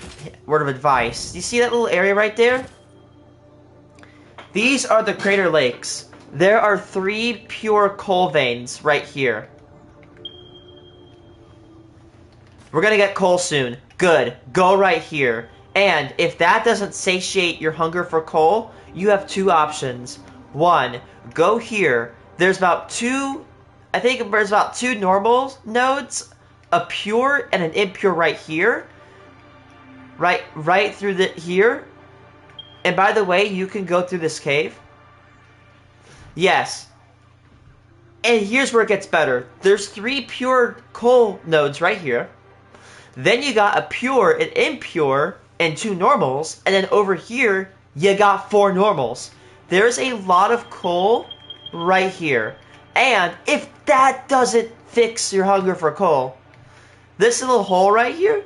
word of advice. You see that little area right there? These are the crater lakes. There are 3 pure coal veins right here. We're going to get coal soon. Good. Go right here. And if that doesn't satiate your hunger for coal, you have 2 options. 1, go here. There's about 2, I think there's about 2 normal nodes, a pure and an impure right here. Right through here. And by the way, you can go through this cave. Yes. And here's where it gets better. There's 3 pure coal nodes right here. Then you got a pure, an impure, and 2 normals. And then over here, you got 4 normals. There's a lot of coal right here. And if that doesn't fix your hunger for coal, this little hole right here,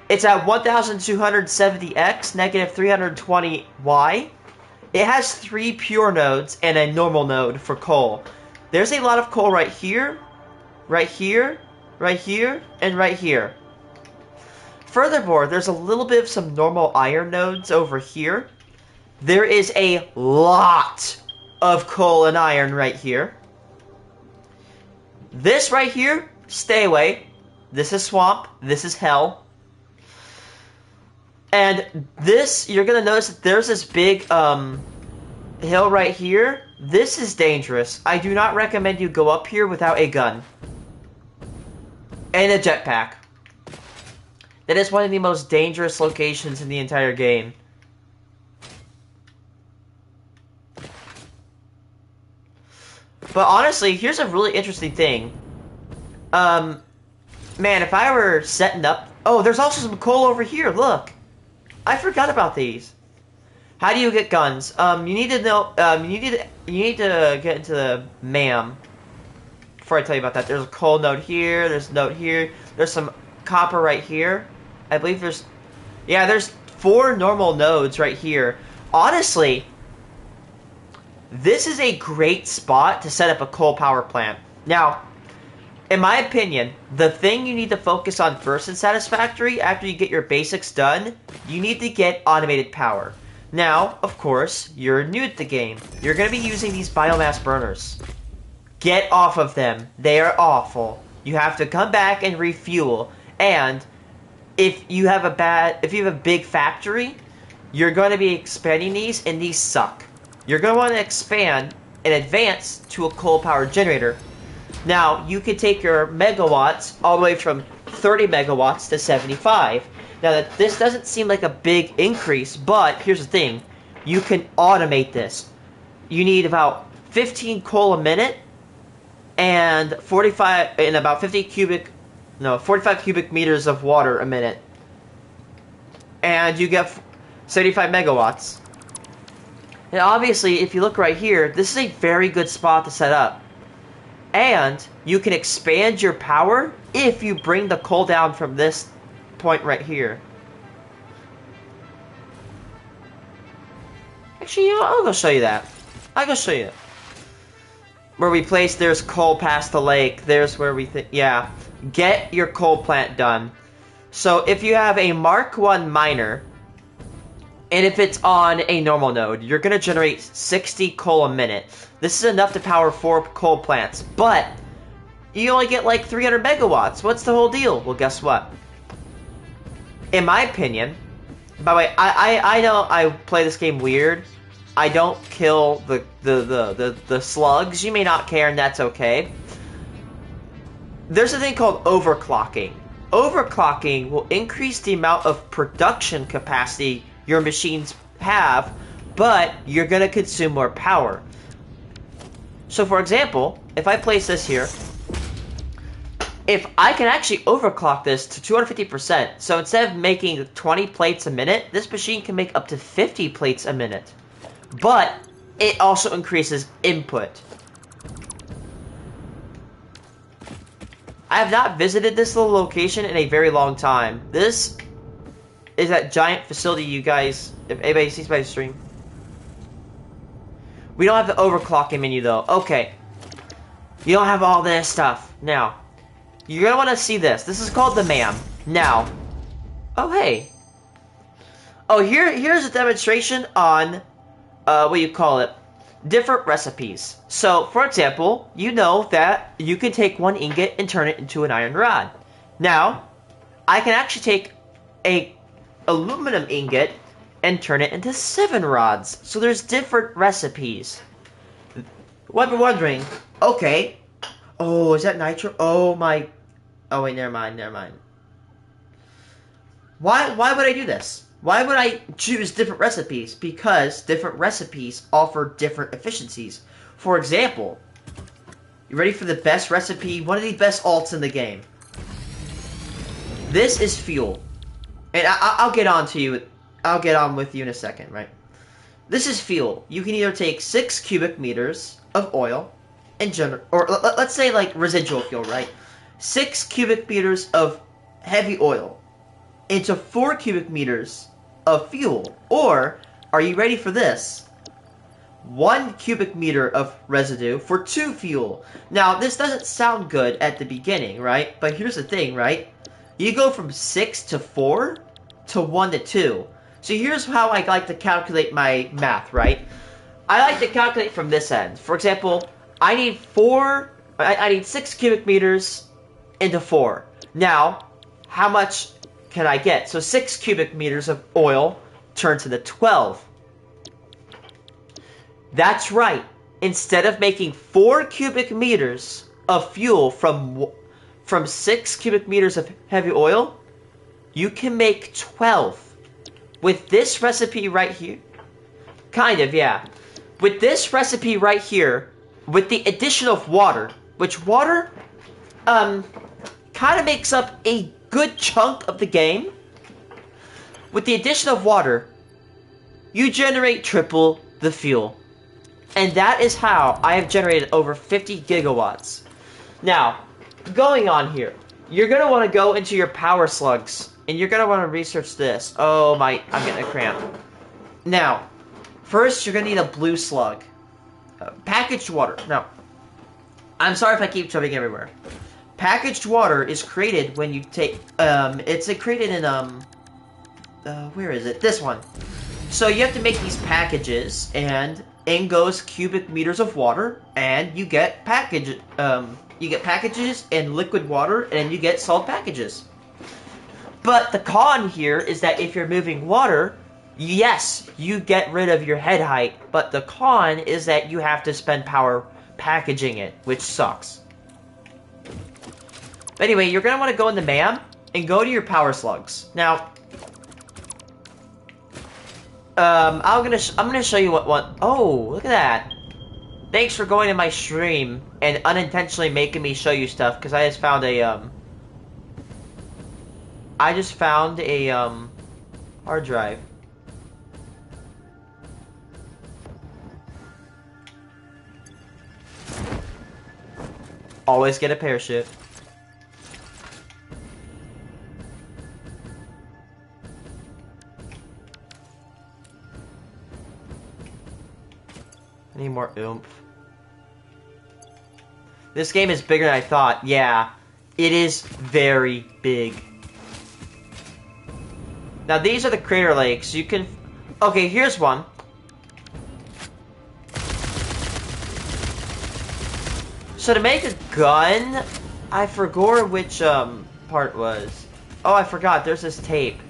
it's at 1270x, negative 320y. It has 3 pure nodes and a normal node for coal. There's a lot of coal right here, right here, right here, and right here. furthermore, there's a little bit of some normal iron nodes over here. There is a lot of coal and iron right here. This right here, stay away. This is swamp. This is hell. And this, you're going to notice that there's this big hill right here. This is dangerous. I do not recommend you go up here without a gun. And a jetpack. That is one of the most dangerous locations in the entire game. But honestly, here's a really interesting thing. Man, if I were setting up... Oh, there's also some coal over here, look! I forgot about these. How do you get guns? You need to know... you need to get into the MAM. Before I tell you about that, there's a coal node here, there's a node here, there's some copper right here. I believe there's... Yeah, there's 4 normal nodes right here. Honestly, this is a great spot to set up a coal power plant. Now, in my opinion, the thing you need to focus on first in Satisfactory, after you get your basics done, you need to get automated power. Now, of course, you're new to the game. You're going to be using these biomass burners. Get off of them. They are awful. You have to come back and refuel. And if you have a big factory, you're going to be expanding these, and these suck. You're going to want to expand and advance to a coal-powered generator. Now, you can take your megawatts all the way from 30 megawatts to 75. Now, this doesn't seem like a big increase, but here's the thing. You can automate this. You need about 15 coal a minute and 45 cubic meters of water a minute. And you get 75 megawatts. And obviously, if you look right here, this is a very good spot to set up. And you can expand your power if you bring the coal down from this point right here. Actually, you know, I'll go show you that. I'll go show you it. Where we place, there's coal past the lake. There's where we think, yeah. Get your coal plant done. So if you have a Mark 1 miner, and if it's on a normal node, you're going to generate 60 coal a minute. This is enough to power 4 coal plants, but you only get like 300 megawatts. What's the whole deal? Well, guess what? In my opinion, by the way, I know I play this game weird. I don't kill the slugs. You may not care, and that's okay. There's a thing called overclocking. Overclocking will increase the amount of production capacity your machines have, but you're going to consume more power. So for example, if I place this here, if I can actually overclock this to 250%, so instead of making 20 plates a minute, this machine can make up to 50 plates a minute. But it also increases input. I have not visited this little location in a very long time. This is that giant facility you guys, if anybody sees my stream. We don't have the overclocking menu though. Okay. You don't have all this stuff. Now, you're going to want to see this. This is called the MAM. Now, oh hey. Oh, here's a demonstration on, what you call it, different recipes. So, for example, you know that you can take 1 ingot and turn it into an iron rod. Now, I can actually take a aluminum ingot and turn it into 7 rods. So there's different recipes. What you're wondering, okay, oh, is that nitro? Oh my, oh wait, never mind. Why would I do this? Why would I choose different recipes? Because different recipes offer different efficiencies. For example, you ready for the best recipe? One of the best alts in the game. This is fuel. And I'll get on to you. I'll get on with you in a second, right? This is fuel. You can either take 6 cubic meters of oil and or let's say like residual fuel, right? 6 cubic meters of heavy oil into 4 cubic meters of fuel. Or, are you ready for this? 1 cubic meter of residue for 2 fuel. Now, this doesn't sound good at the beginning, right? But here's the thing, right? you go from 6 to 4 to 1 to 2. So here's how I like to calculate my math, right? I like to calculate from this end. For example, I need 6 cubic meters into 4. Now, how much can I get? So 6 cubic meters of oil turns into 12. That's right. Instead of making 4 cubic meters of fuel from 6 cubic meters of heavy oil, you can make 12. With this recipe right here, kind of, yeah. With this recipe right here, with the addition of water, which water, kind of makes up a good chunk of the game. With the addition of water, you generate triple the fuel. And that is how I have generated over 50 gigawatts. Now, going on here, you're going to want to go into your power slugs, and you're going to want to research this. Oh my, I'm getting a cramp. Now, first you're going to need a blue slug. Packaged water. Now, I'm sorry if I keep jumping everywhere. Packaged water is created when you take, it's created in, where is it? This one. So you have to make these packages, and in goes cubic meters of water, and you get packages and liquid water, and you get solid packages. But the con here is that if you're moving water, yes, you get rid of your head height, but the con is that you have to spend power packaging it, which sucks. But anyway, you're going to want to go into MAM and go to your power slugs. Now, I'm gonna show you what one. Oh, look at that! Thanks for going to my stream and unintentionally making me show you stuff, because I just found a hard drive. Always get a parachute. I need more oomph. This game is bigger than I thought. Yeah, it is very big. Now these are the crater lakes. You can... Okay, here's one. So to make a gun, I forgot which part it was. Oh, I forgot. There's this tape.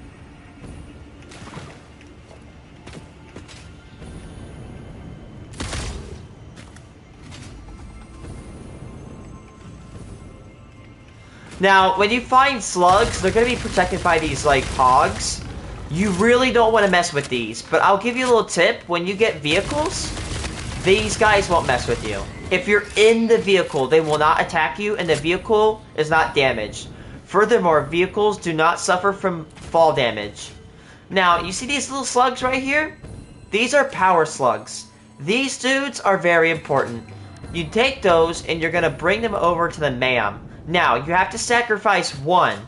Now, when you find slugs, they're going to be protected by these, like, hogs. You really don't want to mess with these, but I'll give you a little tip. When you get vehicles, these guys won't mess with you. If you're in the vehicle, they will not attack you, and the vehicle is not damaged. Furthermore, vehicles do not suffer from fall damage. Now, you see these little slugs right here? These are power slugs. These dudes are very important. You take those, and you're going to bring them over to the MAM. Now, you have to sacrifice one,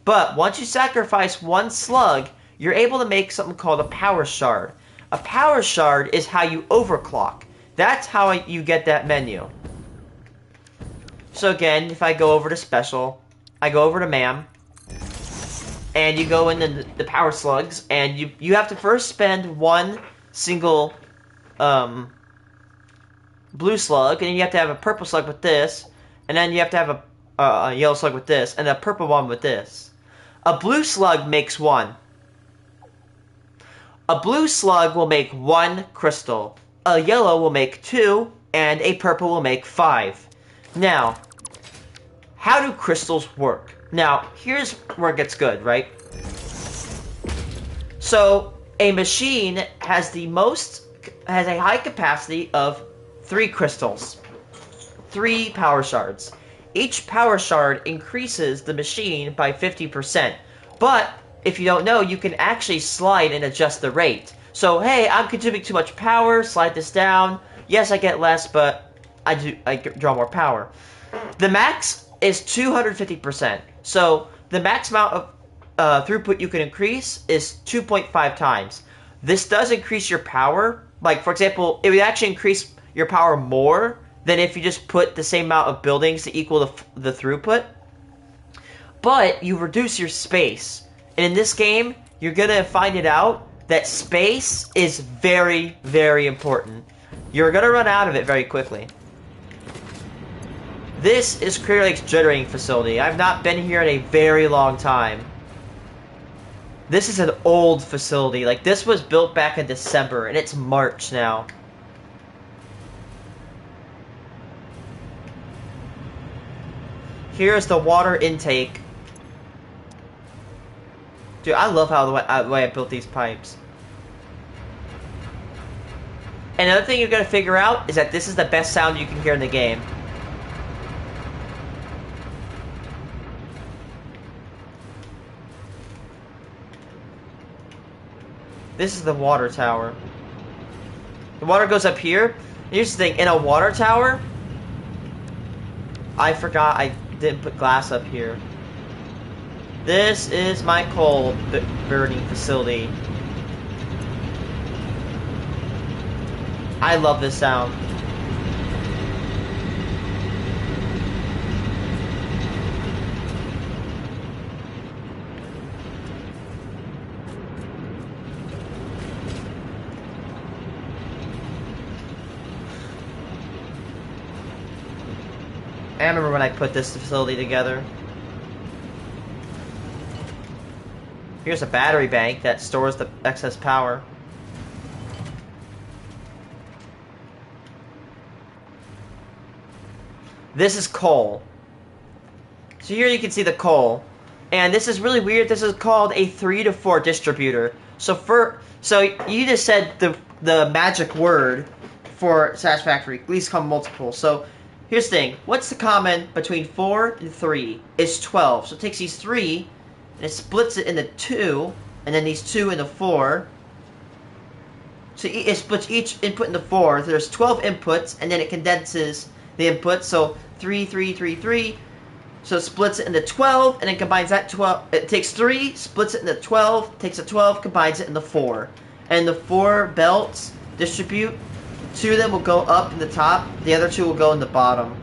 but once you sacrifice one slug, you're able to make something called a power shard. A power shard is how you overclock. That's how you get that menu. So again, if I go over to special, I go over to MAM, and you go into the power slugs, and you have to first spend one single blue slug, and then you have to have a purple slug with this, and then you have to have a yellow slug with this, and a purple one with this. A blue slug makes one. A blue slug will make one crystal. A yellow will make 2, and a purple will make 5. Now, how do crystals work? Now, here's where it gets good, right? So, a machine has a high capacity of 3 crystals. 3 power shards. Each power shard increases the machine by 50%. But, if you don't know, you can actually slide and adjust the rate. So, hey, I'm consuming too much power, slide this down. Yes, I get less, but I draw more power. The max is 250%. So, the max amount of throughput you can increase is 2.5 times. This does increase your power. Like, for example, it would actually increase your power more than if you just put the same amount of buildings to equal the throughput. but you reduce your space. And in this game, you're gonna find it out that space is very, very important. You're gonna run out of it very quickly. This is Clear Lake's generating facility. I've not been here in a very long time. This is an old facility. Like, this was built back in December, and it's March now. Here's the water intake. Dude, I love how the way I built these pipes. And another thing you're going to figure out is that this is the best sound you can hear in the game. This is the water tower. The water goes up here. Here's the thing, in a water tower, I forgot I didn't put glass up here. This is my coal burning facility. I love this sound. I remember when I put this facility together. Here's a battery bank that stores the excess power. This is coal. So here you can see the coal. And this is really weird. This is called a 3 to 4 distributor. So you just said the magic word for Satisfactory. Please come multiple. So here's the thing. What's the common between 4 and 3? It's 12. So it takes these 3 and it splits it into 2, and then these 2 into 4. So it splits each input into 4. There's 12 inputs, and then it condenses the inputs. So 3, 3, 3, 3. So it splits it into 12, and then combines that 12. It takes 3, splits it into 12, takes a 12, combines it into 4. And the 4 belts distribute. 2 of them will go up in the top, the other 2 will go in the bottom.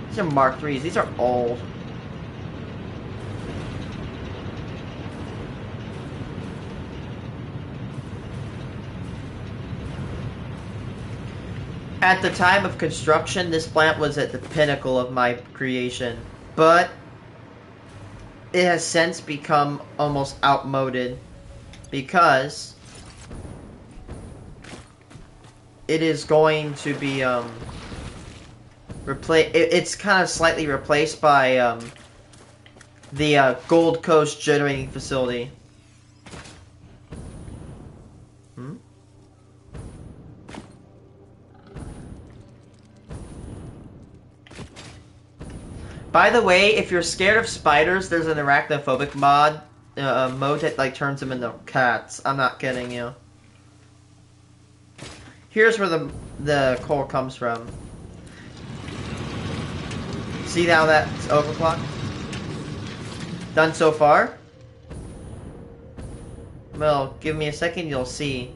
These are Mark IIIs. These are old. At the time of construction, this plant was at the pinnacle of my creation, but it has since become almost outmoded because it is going to be it's kind of slightly replaced by the Gold Coast generating facility. By the way, if you're scared of spiders, there's an arachnophobic mode that like turns them into cats. I'm not kidding you. Here's where the coal comes from. See now that's overclocked? Done so far? Well, give me a second, you'll see.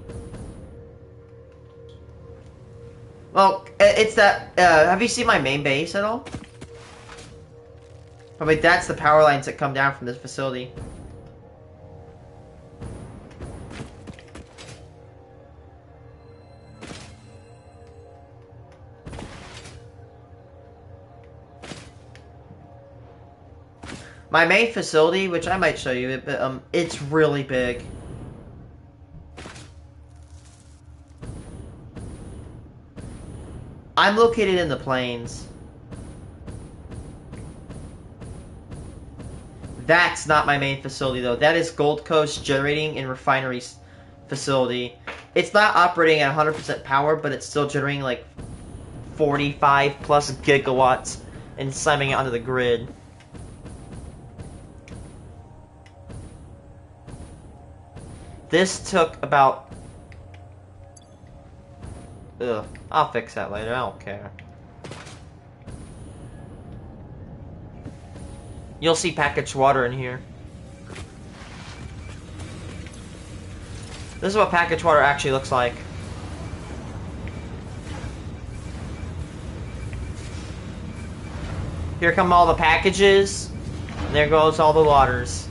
Well, it's that, have you seen my main base at all? Probably that's the power lines that come down from this facility. My main facility, which I might show you, but it's really big. I'm located in the plains. That's not my main facility, though. That is Gold Coast Generating and Refinery Facility. It's not operating at 100% power, but it's still generating like 45 plus gigawatts and slamming it onto the grid. This took about... Ugh, I'll fix that later, I don't care. You'll see packaged water in here. This is what packaged water actually looks like. Here come all the packages. And there goes all the waters.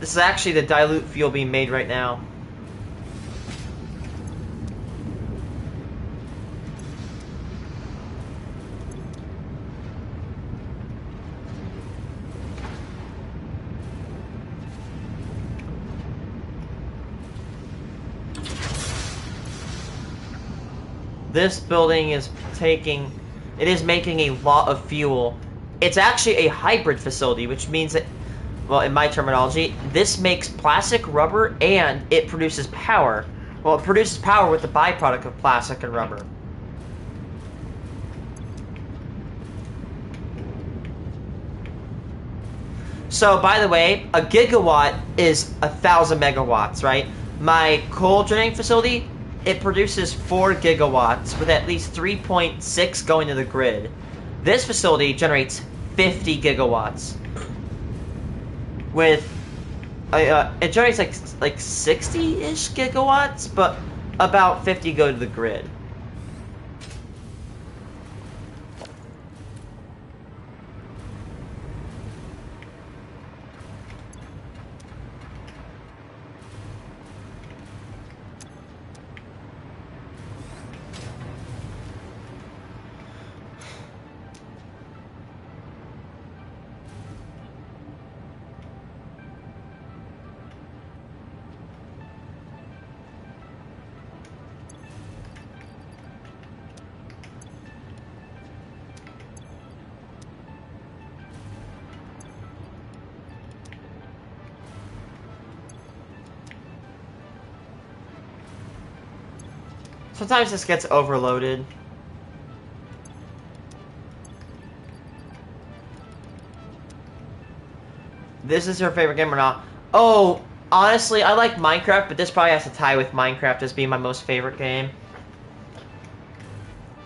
This is actually the dilute fuel being made right now. This building is making a lot of fuel. It's actually a hybrid facility, which means that, well, in my terminology, this makes plastic, rubber, and it produces power. Well, it produces power with the byproduct of plastic and rubber. So, by the way, a gigawatt is 1,000 megawatts, right? My coal generating facility, it produces 4 gigawatts with at least 3.6 going to the grid. This facility generates 50 gigawatts. With it generates like 60-ish gigawatts, but about 50 go to the grid. Sometimes this gets overloaded. This is your favorite game or not? Oh, honestly, I like Minecraft, but this probably has to tie with Minecraft as being my most favorite game.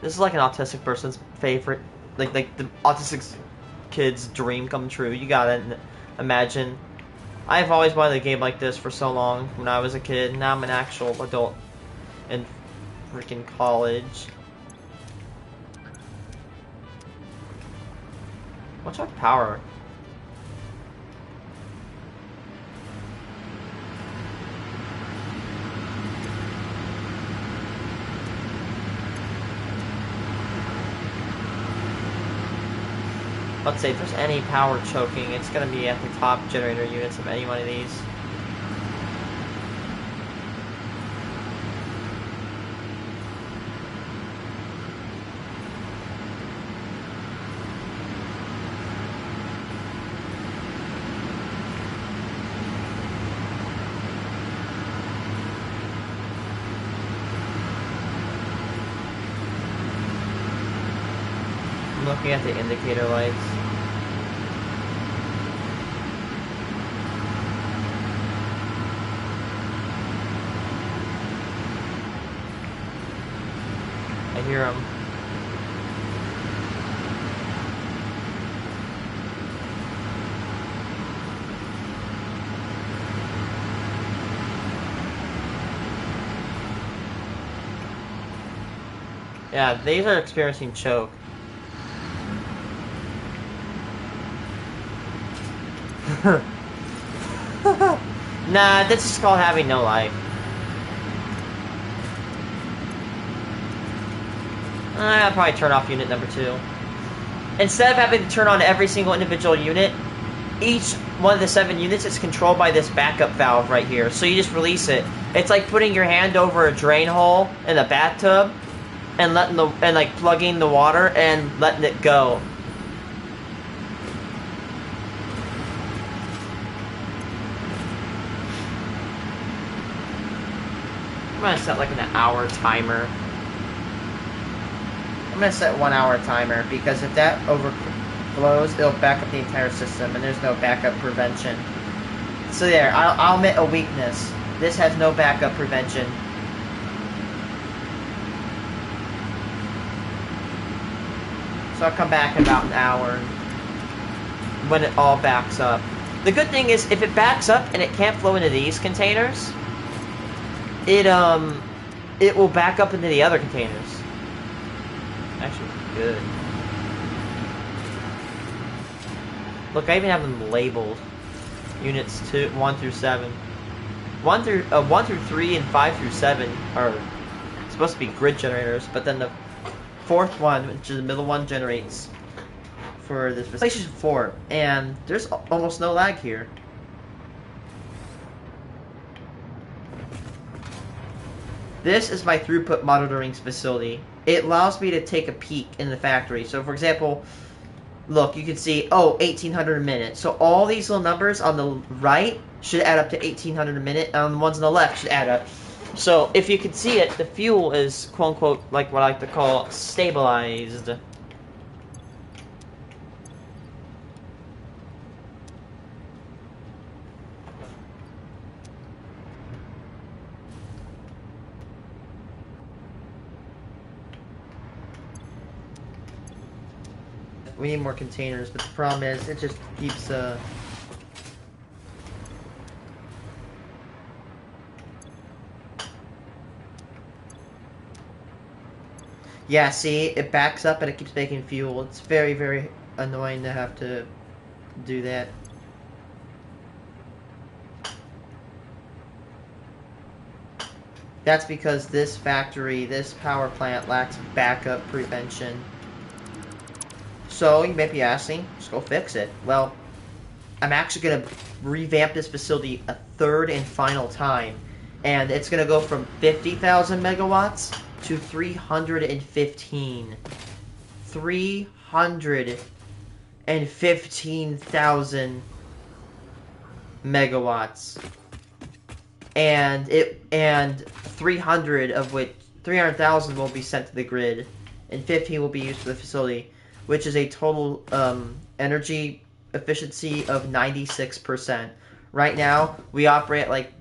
This is like an autistic person's favorite, like the autistic kid's dream come true. You gotta imagine. I've always wanted a game like this for so long when I was a kid. Now I'm an actual adult in freaking college. What's our power? Let's say if there's any power choking, it's gonna be at the top generator units of any one of these. I'm looking at the indicator lights. I hear them. Yeah, these are experiencing choke. Nah, this is called having no life. I'll probably turn off unit number 2. Instead of having to turn on every single individual unit, each one of the 7 units is controlled by this backup valve right here. So you just release it. It's like putting your hand over a drain hole in a bathtub and like plugging the water and letting it go. I'm gonna set like an hour timer. I'm gonna set 1 hour timer because if that overflows, it'll back up the entire system, and there's no backup prevention. So there, I'll admit a weakness. This has no backup prevention. So I'll come back in about an hour when it all backs up. The good thing is, if it backs up and it can't flow into these containers, it will back up into the other containers. Actually, good. Look, I even have them labeled. Units 1 through 7. 1 through 3 and 5 through 7 are supposed to be grid generators, but then the fourth one, which is the middle one, generates for this PlayStation 4, and there's almost no lag here. This is my throughput monitoring facility. It allows me to take a peek in the factory. So, for example, look, you can see, oh, 1,800 a minute. So all these little numbers on the right should add up to 1,800 a minute, and the ones on the left should add up. So if you can see it, the fuel is, quote-unquote, like what I like to call stabilized. We need more containers, but the problem is, it just keeps, yeah, see, it backs up and it keeps making fuel. It's very, very annoying to have to do that. That's because this factory, this power plant, lacks backup prevention. So, you may be asking, just go fix it. Well, I'm actually going to revamp this facility a third and final time. And it's going to go from 50,000 megawatts to 315. 315,000 megawatts. And 300,000 will be sent to the grid, and 15 will be used for the facility, which is a total energy efficiency of 96%. Right now, we operate at like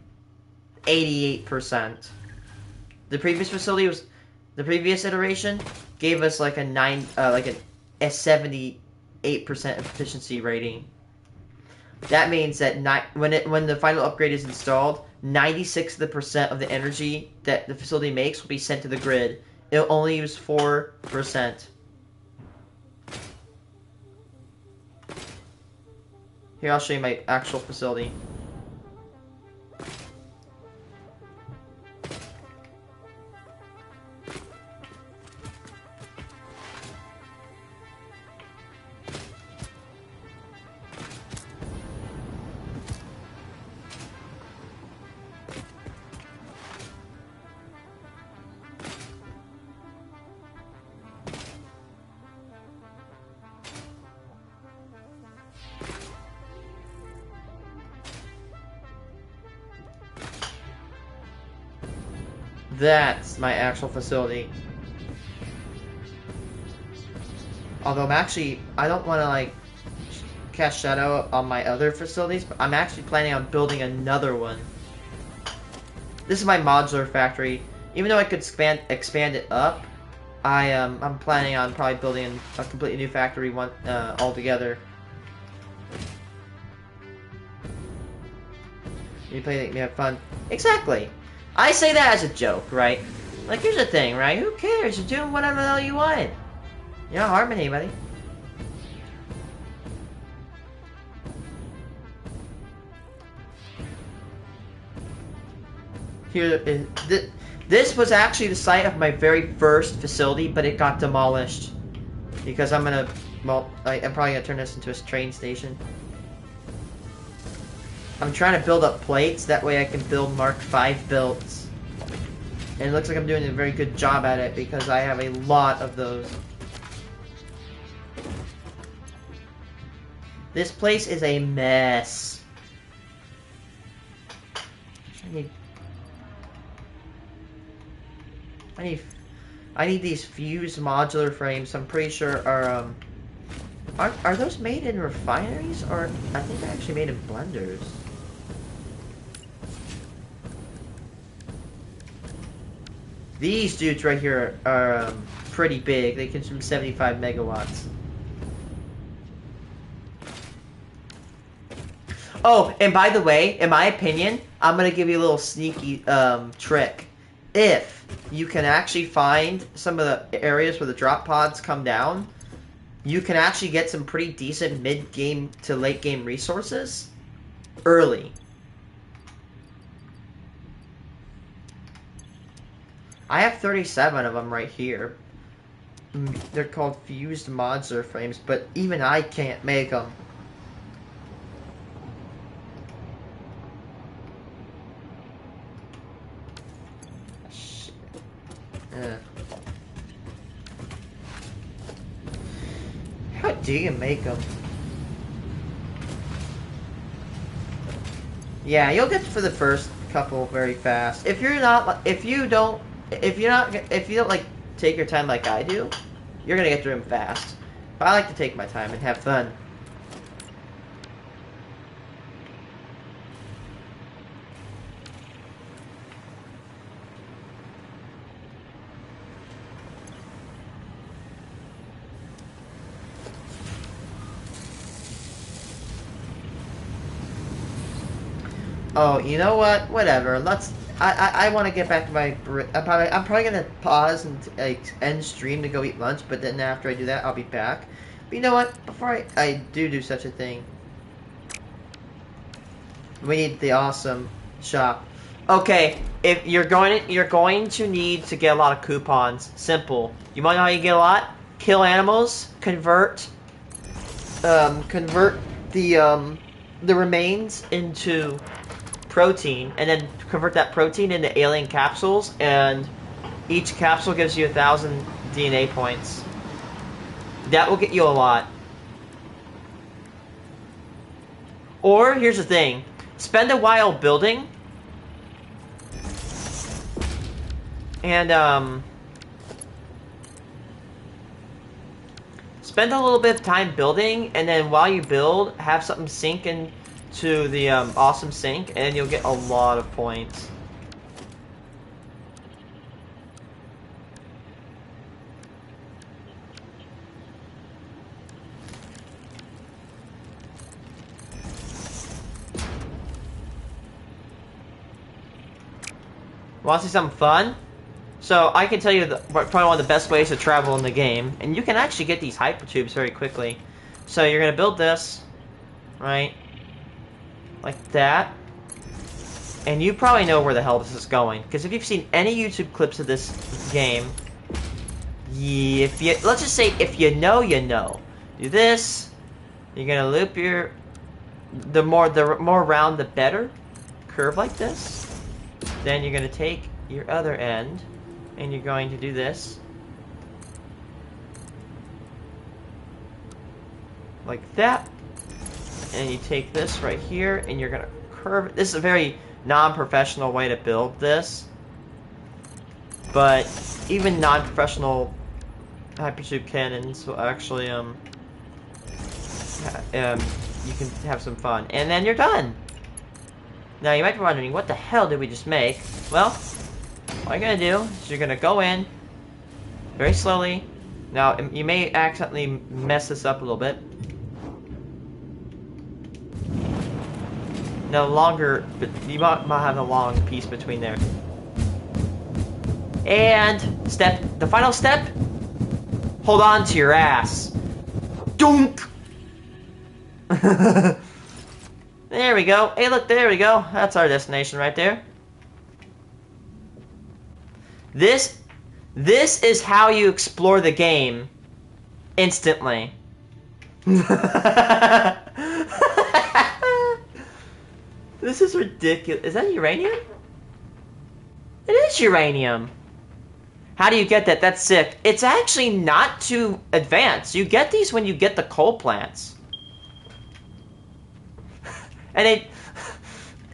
88%. The previous facility was, the previous iteration gave us like a 78% efficiency rating. That means that when the final upgrade is installed, 96% of the energy that the facility makes will be sent to the grid. It'll only use 4%. Here, I'll show you my actual facility. That's my actual facility. Although I don't want to like cast shadow on my other facilities, but I'm actually planning on building another one. This is my modular factory. Even though I could expand it up, I'm planning on probably building a completely new factory altogether. You play it, you have fun. Exactly. I say that as a joke, right? Like, here's the thing, right? Who cares? You're doing whatever the hell you want. You're not harming anybody. This was actually the site of my very first facility, but it got demolished. Because I'm probably gonna turn this into a train station. I'm trying to build up plates, that way I can build Mark V builds. And it looks like I'm doing a very good job at it because I have a lot of those. This place is a mess. I need these fused modular frames. I'm pretty sure are those made in refineries, or I think they're actually made in blenders. These dudes right here are pretty big. They consume 75 megawatts. Oh, and by the way, in my opinion, I'm gonna give you a little sneaky trick. If you can actually find some of the areas where the drop pods come down, you can actually get some pretty decent mid-game to late-game resources early. I have 37 of them right here. They're called fused monster frames, but even I can't make them. Shit. How do you make them? Yeah, you'll get for the first couple very fast. If you don't like take your time like I do, you're gonna get through them fast. But I like to take my time and have fun. Oh, you know what? Whatever. Let's. I want to get back to my. I'm probably gonna pause and like end stream to go eat lunch. But then after I do that, I'll be back. But you know what? Before I do such a thing, we need the awesome shop. Okay, if you're going to need to get a lot of coupons. Simple. You want to know how you get a lot? Kill animals. Convert the remains into protein, and then convert that protein into alien capsules, and each capsule gives you 1,000 DNA points. That will get you a lot. Or, here's the thing. Spend a while building, and, spend a little bit of time building, and then while you build, have something sink into the awesome sink, and you'll get a lot of points. Want to see something fun? So I can tell you probably one of the best ways to travel in the game, and you can actually get these hypertubes very quickly. So you're gonna build this, right? Like that. And you probably know where the hell this is going, because if you've seen any YouTube clips of this game, let's just say if you know, you know. Do this. You're gonna loop the more round the better. Curve like this. Then you're gonna take your other end, and you're going to do this. Like that. And you take this right here, and you're gonna curve it. This is a very non-professional way to build this. But even non-professional hypertube cannons will actually, you can have some fun. And then you're done. Now you might be wondering, what the hell did we just make? Well, what you're gonna do is you're gonna go in very slowly. Now you may accidentally mess this up a little bit. No longer, but you might have a long piece between there. And the final step. Hold on to your ass. Dunk. There we go. Hey, look, there we go. That's our destination right there. This is how you explore the game instantly. This is ridiculous. Is that uranium? It is uranium. How do you get that? That's sick. It's actually not too advanced. You get these when you get the coal plants. And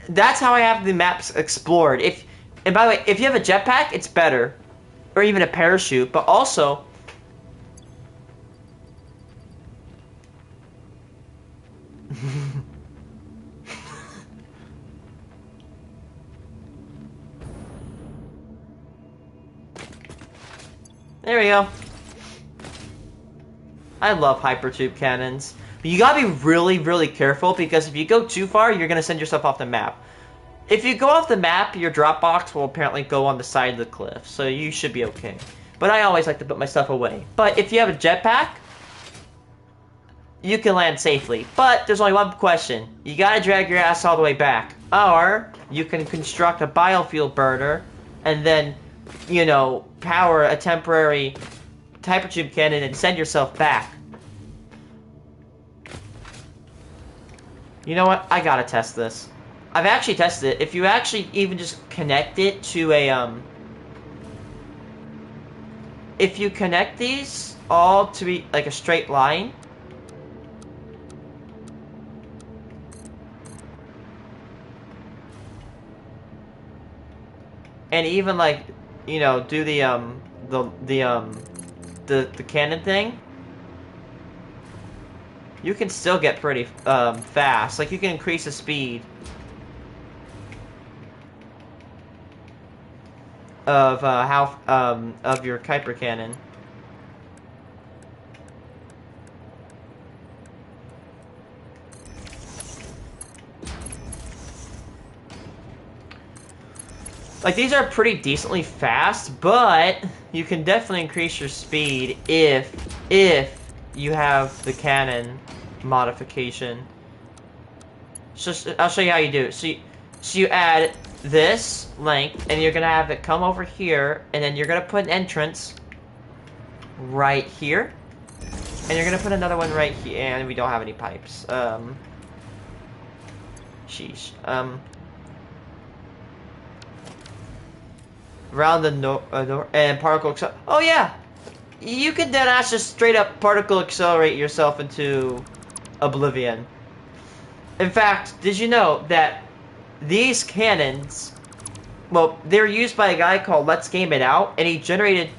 that's how I have the maps explored. And by the way, if you have a jetpack, it's better. Or even a parachute, but also there we go. I love hypertube cannons. But you gotta be really, really careful, because if you go too far, you're gonna send yourself off the map. If you go off the map, your drop box will apparently go on the side of the cliff, so you should be okay. But I always like to put my stuff away. But if you have a jetpack, you can land safely. But there's only one question. You gotta drag your ass all the way back. Or you can construct a biofuel burner and then, you know, power a temporary hypertube cannon and send yourself back. You know what? I gotta test this. I've actually tested it. If you actually even just connect it to a, if you connect these all to be like a straight line, and even like, you know, do the cannon thing, you can still get pretty fast. Like, you can increase the speed of of your Kuiper cannon. Like, these are pretty decently fast, but you can definitely increase your speed if you have the cannon modification. So I'll show you how you do it. So you add this length, and you're gonna have it come over here, and then you're gonna put an entrance right here, and you're gonna put another one right here, and we don't have any pipes. Sheesh. Around the and particle oh yeah, you could then just straight up particle accelerate yourself into oblivion. In fact, did you know that these cannons, well, they're used by a guy called Let's Game It Out, and he generated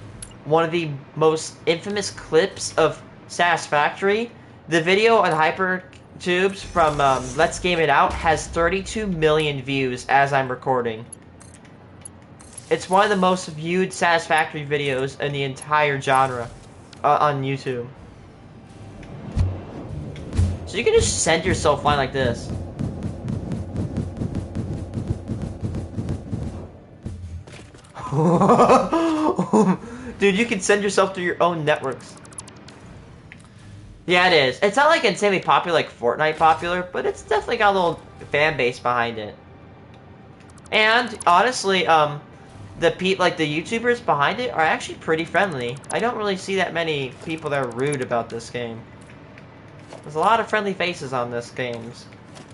one of the most infamous clips of Satisfactory. The video on hypertubes from Let's Game It Out has 32 million views as I'm recording. It's one of the most viewed Satisfactory videos in the entire genre on YouTube. So you can just send yourself flying like this. Dude, you can send yourself through your own networks. Yeah, it is. It's not like insanely popular like Fortnite popular, but it's definitely got a little fan base behind it. And honestly, the YouTubers behind it are actually pretty friendly. I don't really see that many people that are rude about this game. There's a lot of friendly faces on this game's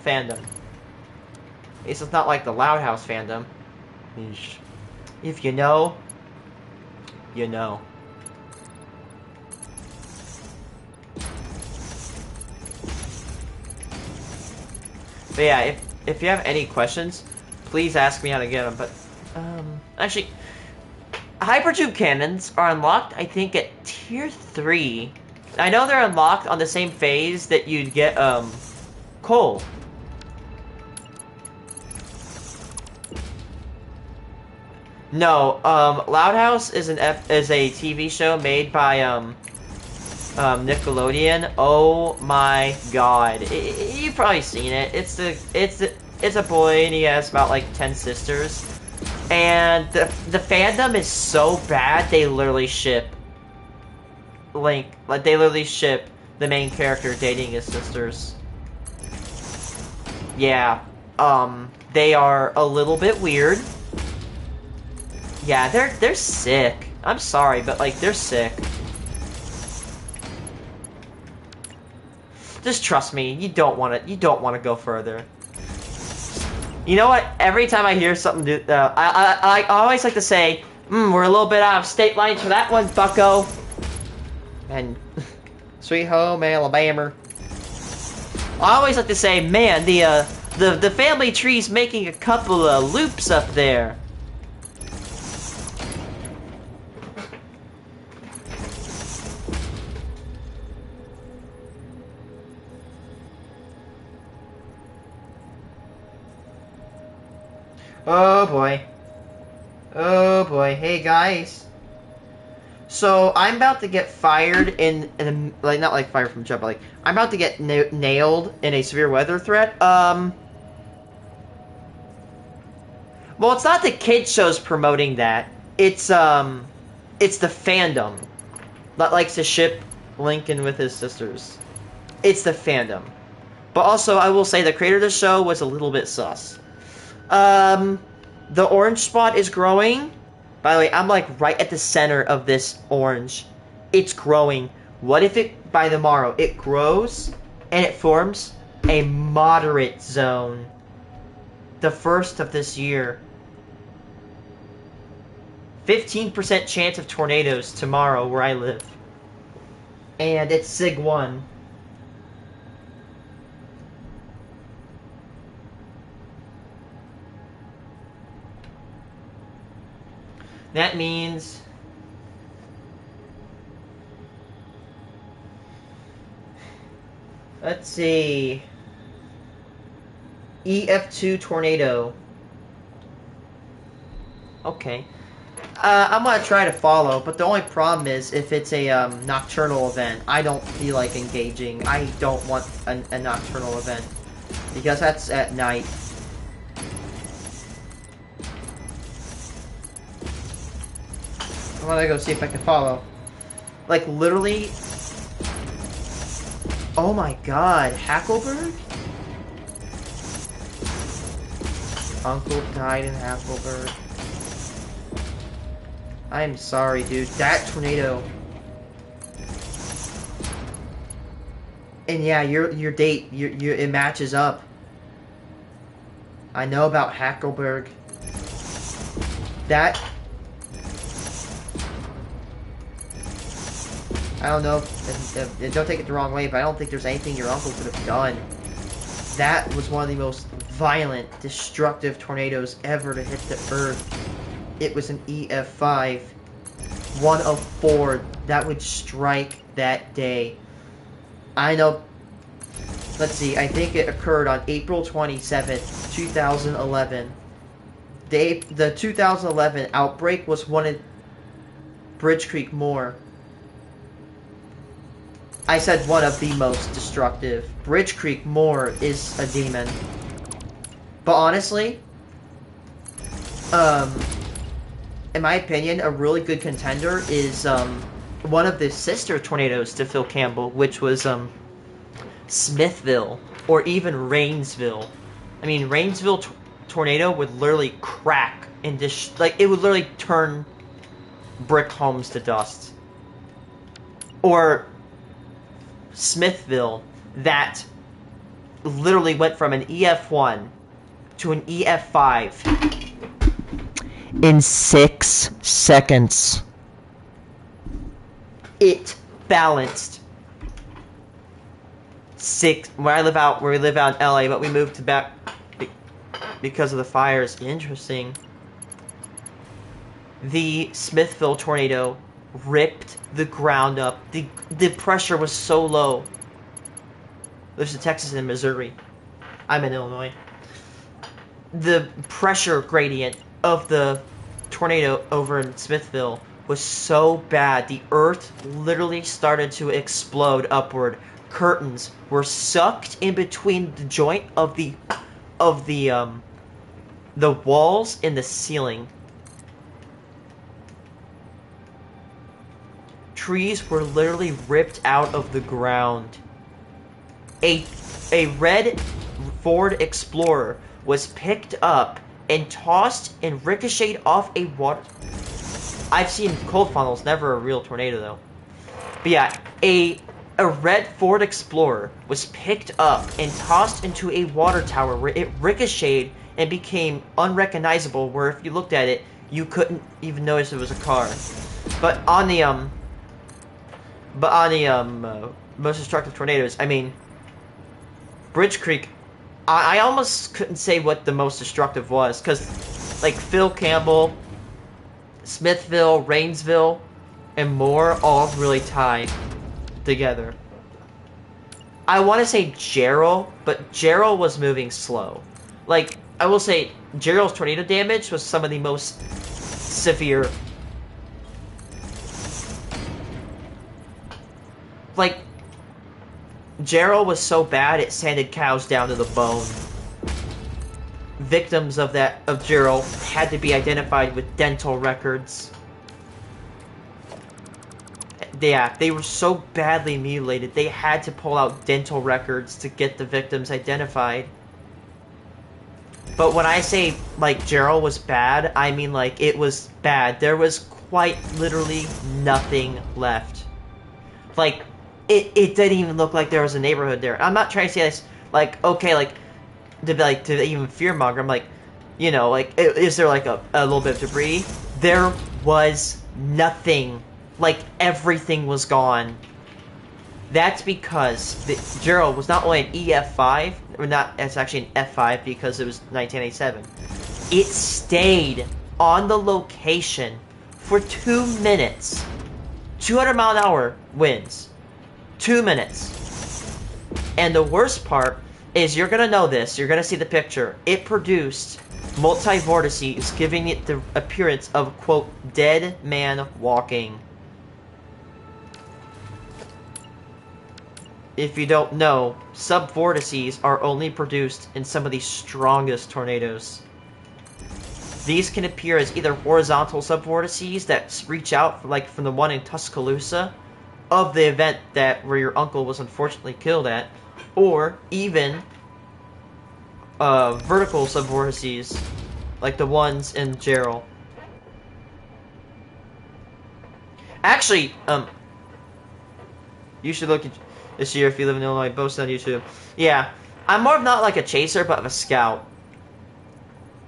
fandom. At least it's not like the Loud House fandom. Eesh. If you know, you know. But yeah, if you have any questions, please ask me how to get them. But actually, hypertube cannons are unlocked, I think, at tier 3. I know they're unlocked on the same phase that you'd get coal. No, Loud House is a TV show made by Nickelodeon. Oh my god, you've probably seen it. It's a boy, and he has about like 10 sisters, and the fandom is so bad they literally ship Link. Like, they literally ship the main character dating his sisters. Yeah, they are a little bit weird. Yeah, they're sick. I'm sorry, but like, they're sick. Just trust me, you don't want to go further. You know what? Every time I hear something new, I always like to say, we're a little bit out of state lines for that one, bucko. And sweet home Alabama. I always like to say, man, the family tree's making a couple of loops up there. Oh boy. Oh boy. Hey guys. So I'm about to get fired like not like fired from the job, but like I'm about to get nailed in a severe weather threat. Well, it's not the kid shows promoting that. It's the fandom that likes to ship Lincoln with his sisters. It's the fandom. But also, I will say the creator of the show was a little bit sus. The orange spot is growing. By the way, I'm like right at the center of this orange. It's growing. What if it, by tomorrow, it grows and it forms a moderate zone? The first of this year. 15% chance of tornadoes tomorrow where I live. And it's Sig 1. That means let's see. EF2 tornado. Okay. I'm gonna try to follow, but the only problem is if it's a nocturnal event, I don't feel like engaging. I don't want a nocturnal event because that's at night. I'm gonna go see if I can follow. Like literally. Oh my God, Hackleberg? Uncle died in Hackleberg. I'm sorry, dude. That tornado. And yeah, your date, it matches up. I know about Hackleberg. That. I don't know. Don't take it the wrong way, but I don't think there's anything your uncle could have done. That was one of the most violent, destructive tornadoes ever to hit the Earth. It was an EF5. One of 4 that would strike that day. I know. Let's see. I think it occurred on April 27th, 2011. The 2011 outbreak was one at Bridge Creek Moor. I said one of the most destructive. Bridge Creek Moor is a demon. But honestly, in my opinion, a really good contender is one of the sister tornadoes to Phil Campbell, which was Smithville or even Rainsville. I mean, Rainsville tornado would literally crack and like it would literally turn brick homes to dust. Or Smithville, that literally went from an EF1 to an EF5 in 6 seconds. It balanced. Where we live out in LA, but we moved to back because of the fires. Interesting. The Smithville tornado ripped the ground up. The pressure was so low. There's Texas and Missouri. I'm in Illinois. The pressure gradient of the tornado over in Smithville was so bad, the earth literally started to explode upward. Curtains were sucked in between the joint of the walls in the ceiling. Trees were literally ripped out of the ground. A red Ford Explorer was picked up and tossed and ricocheted off a water. I've seen cold funnels, never a real tornado though. But yeah, a red Ford Explorer was picked up and tossed into a water tower where it ricocheted and became unrecognizable, where if you looked at it, you couldn't even notice it was a car. But on the most destructive tornadoes, I mean, Bridge Creek, I almost couldn't say what the most destructive was, because, like, Phil Campbell, Smithville, Rainsville, and more all really tie together. I want to say Gerald, but Gerald was moving slow. Like, I will say, Gerald's tornado damage was some of the most severe. Like, Gerald was so bad it sanded cows down to the bone. Victims of Gerald had to be identified with dental records. Yeah, they were so badly mutilated, they had to pull out dental records to get the victims identified. But when I say, like, Gerald was bad, I mean, like, it was bad. There was quite literally nothing left. Like, it didn't even look like there was a neighborhood there. I'm not trying to say this, like, okay, like, to even fearmonger. I'm like, you know, like, is there, like, a little bit of debris? There was nothing. Like, everything was gone. That's because Gerald was not only an EF5, or not, it's actually an F5 because it was 1987. It stayed on the location for 2 minutes. 200-mile-an-hour winds. 2 minutes. And the worst part is you're gonna know this, you're gonna see the picture. It produced multi-vortices, giving it the appearance of, quote, dead man walking. If you don't know, sub-vortices are only produced in some of the strongest tornadoes. These can appear as either horizontal sub-vortices that reach out, like from the one in Tuscaloosa, of the event where your uncle was unfortunately killed at, or even vertical sub-vortices, like the ones in Gerald. Actually, you should look at this year if you live in Illinois, post on YouTube. Yeah, I'm more of not like a chaser, but of a scout.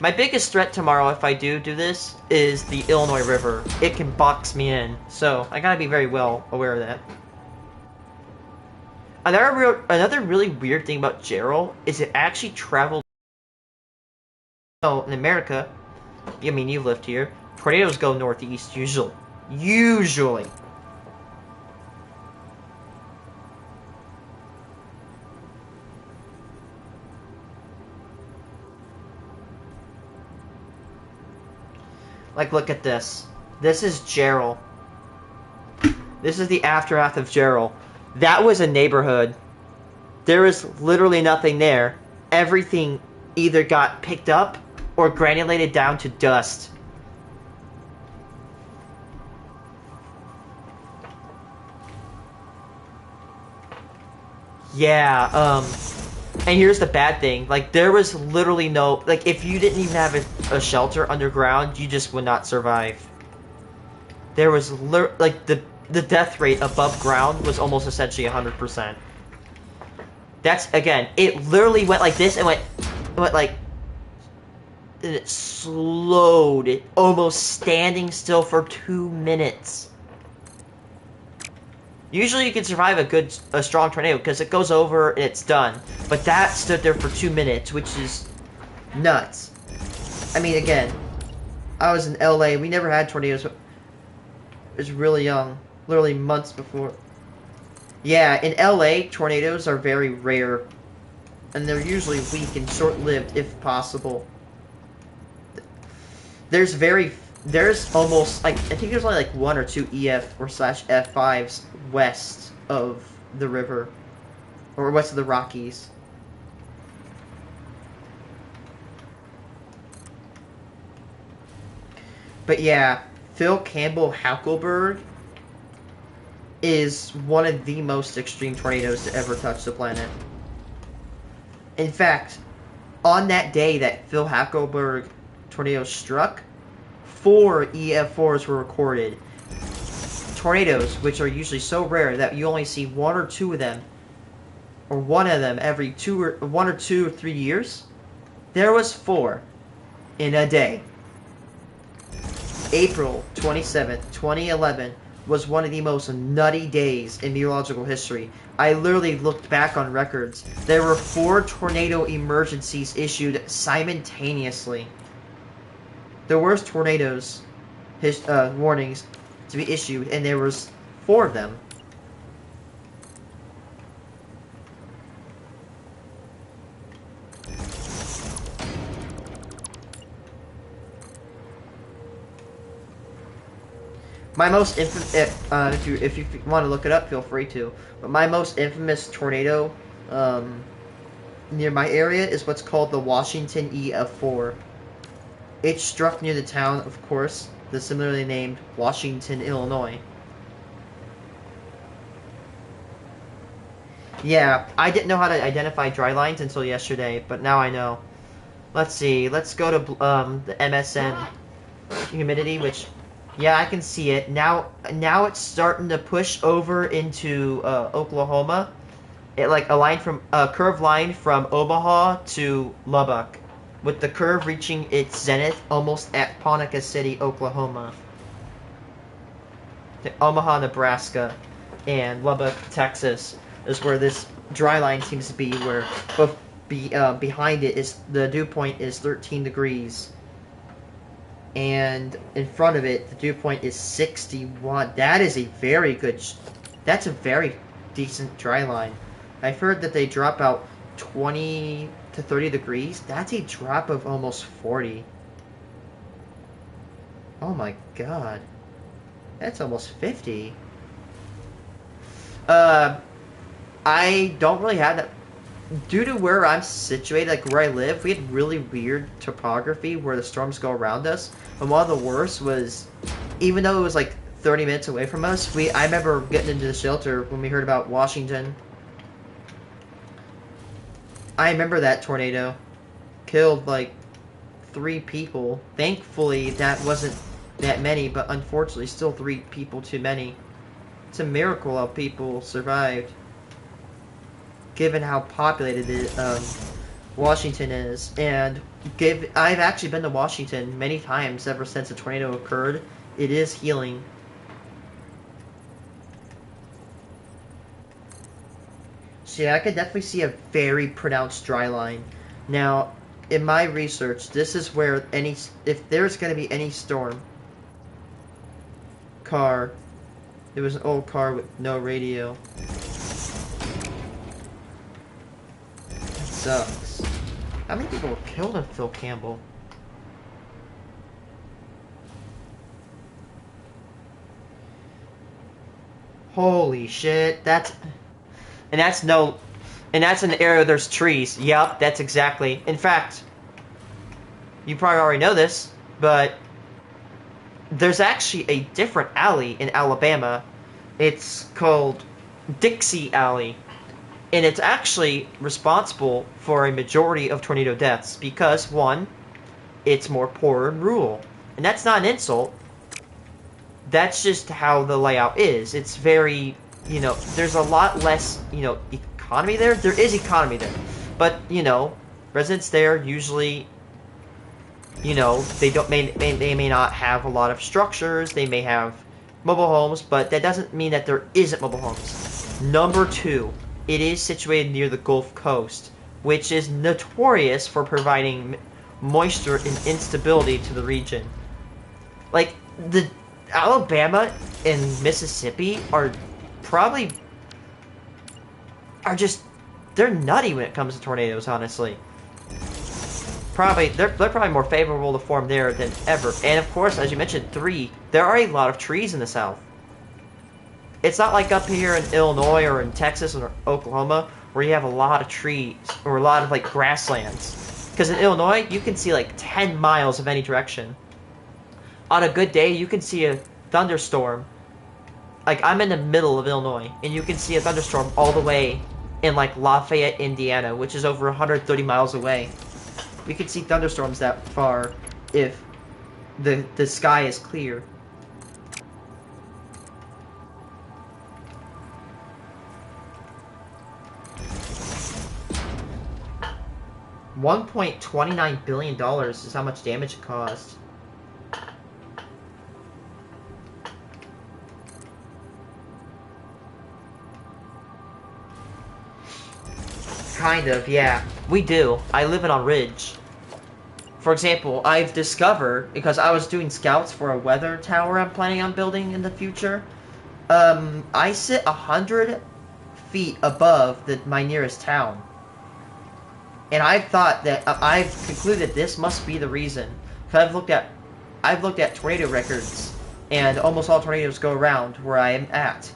My biggest threat tomorrow, if I do this, is the Illinois River. It can box me in, so I gotta be very well aware of that. Another really weird thing about Gerald is it actually traveled. In America, I mean, you lived here. Tornadoes go northeast usually. Usually. Like, look at this. This is Gerald. This is the aftermath of Gerald. That was a neighborhood. There was literally nothing there. Everything either got picked up or granulated down to dust. Yeah, and here's the bad thing. Like, there was literally no... Like, if you didn't even have a shelter underground, you just would not survive. There was... Like, the death rate above ground was almost essentially 100%. That's, again, it literally went like this and went like... And it slowed, almost standing still for 2 minutes. Usually you can survive a strong tornado because it goes over and it's done. But that stood there for 2 minutes, which is nuts. I mean, again, I was in LA. We never had tornadoes. I was really young. Literally months before. Yeah, in LA, tornadoes are very rare. And they're usually weak and short-lived, if possible. There's almost, like, I think there's only like 1 or 2 EF or slash F5s west of the river. Or west of the Rockies. But yeah, Phil Campbell Hackleberg is one of the most extreme tornadoes to ever touch the planet. In fact, on that day that Phil Hackleberg tornado struck, 4 EF4s were recorded. Tornadoes, which are usually so rare that you only see 1 or 2 of them, or 1 of them every 1 or 2 or 3 years, there was 4 in a day. April 27th, 2011 was one of the most nutty days in meteorological history. I literally looked back on records. There were 4 tornado emergencies issued simultaneously. The worst tornadoes warnings to be issued, and there was 4 of them. My most infamous, if you want to look it up, feel free to. But my most infamous tornado near my area is what's called the Washington E1E222. It struck near the town, of course, the similarly named Washington, Illinois. Yeah, I didn't know how to identify dry lines until yesterday, but now I know. Let's see. Let's go to the MSN humidity, which, yeah, I can see it now. Now it's starting to push over into Oklahoma. It like a curved line from Omaha to Lubbock, with the curve reaching its zenith almost at Ponica City, Oklahoma. To Omaha, Nebraska, and Lubbock, Texas is where this dry line seems to be. Where behind it is the dew point is 13 degrees, and in front of it the dew point is 61. That is a very good. That's a very decent dry line. I've heard that they drop out 20 to 30 degrees. That's a drop of almost 40. Oh my god. That's almost 50. I don't really have that. Due to where I'm situated, like where I live, we had really weird topography where the storms go around us. And one of the worst was, even though it was like 30 minutes away from us, I remember getting into the shelter when we heard about Washington. I remember that tornado killed like 3 people. Thankfully, that wasn't that many, but unfortunately, still 3 people too many. It's a miracle how people survived, given how populated Washington is. And I've actually been to Washington many times ever since the tornado occurred. It is healing. So yeah, I could definitely see a very pronounced dry line. Now, in my research, this is where if there's going to be any storm car, it was an old car with no radio. That sucks. How many people were killed in Phil Campbell? Holy shit, that's an area where there's trees. Yup, that's exactly. In fact, you probably already know this, but there's actually a different alley in Alabama. It's called Dixie Alley. And it's actually responsible for a majority of tornado deaths because, one, it's more poor and rural. And that's not an insult. That's just how the layout is. It's very, there's a lot less, economy there. There is economy there. But, residents there usually, they may not have a lot of structures. They may have mobile homes, but that doesn't mean that there isn't mobile homes. Number 2, it is situated near the Gulf Coast, which is notorious for providing moisture and instability to the region. Like, the Alabama and Mississippi they're nutty when it comes to tornadoes, honestly. They're probably more favorable to form there than ever. And of course, as you mentioned, 3, there are a lot of trees in the south. It's not like up here in Illinois or in Texas or Oklahoma where you have a lot of trees or a lot of like grasslands. Because in Illinois, you can see like 10 miles of any direction. On a good day, you can see a thunderstorm. Like, I'm in the middle of Illinois, and you can see a thunderstorm all the way in like Lafayette, Indiana, which is over 130 miles away. We can see thunderstorms that far if the sky is clear. $1.29 billion is how much damage it caused. Kind of, yeah. We do. I live in a ridge. For example, I've discovered, because I was doing scouts for a weather tower I'm planning on building in the future, I sit 100 feet above my nearest town. And I've concluded this must be the reason. Because I've looked at tornado records and almost all tornadoes go around where I am at.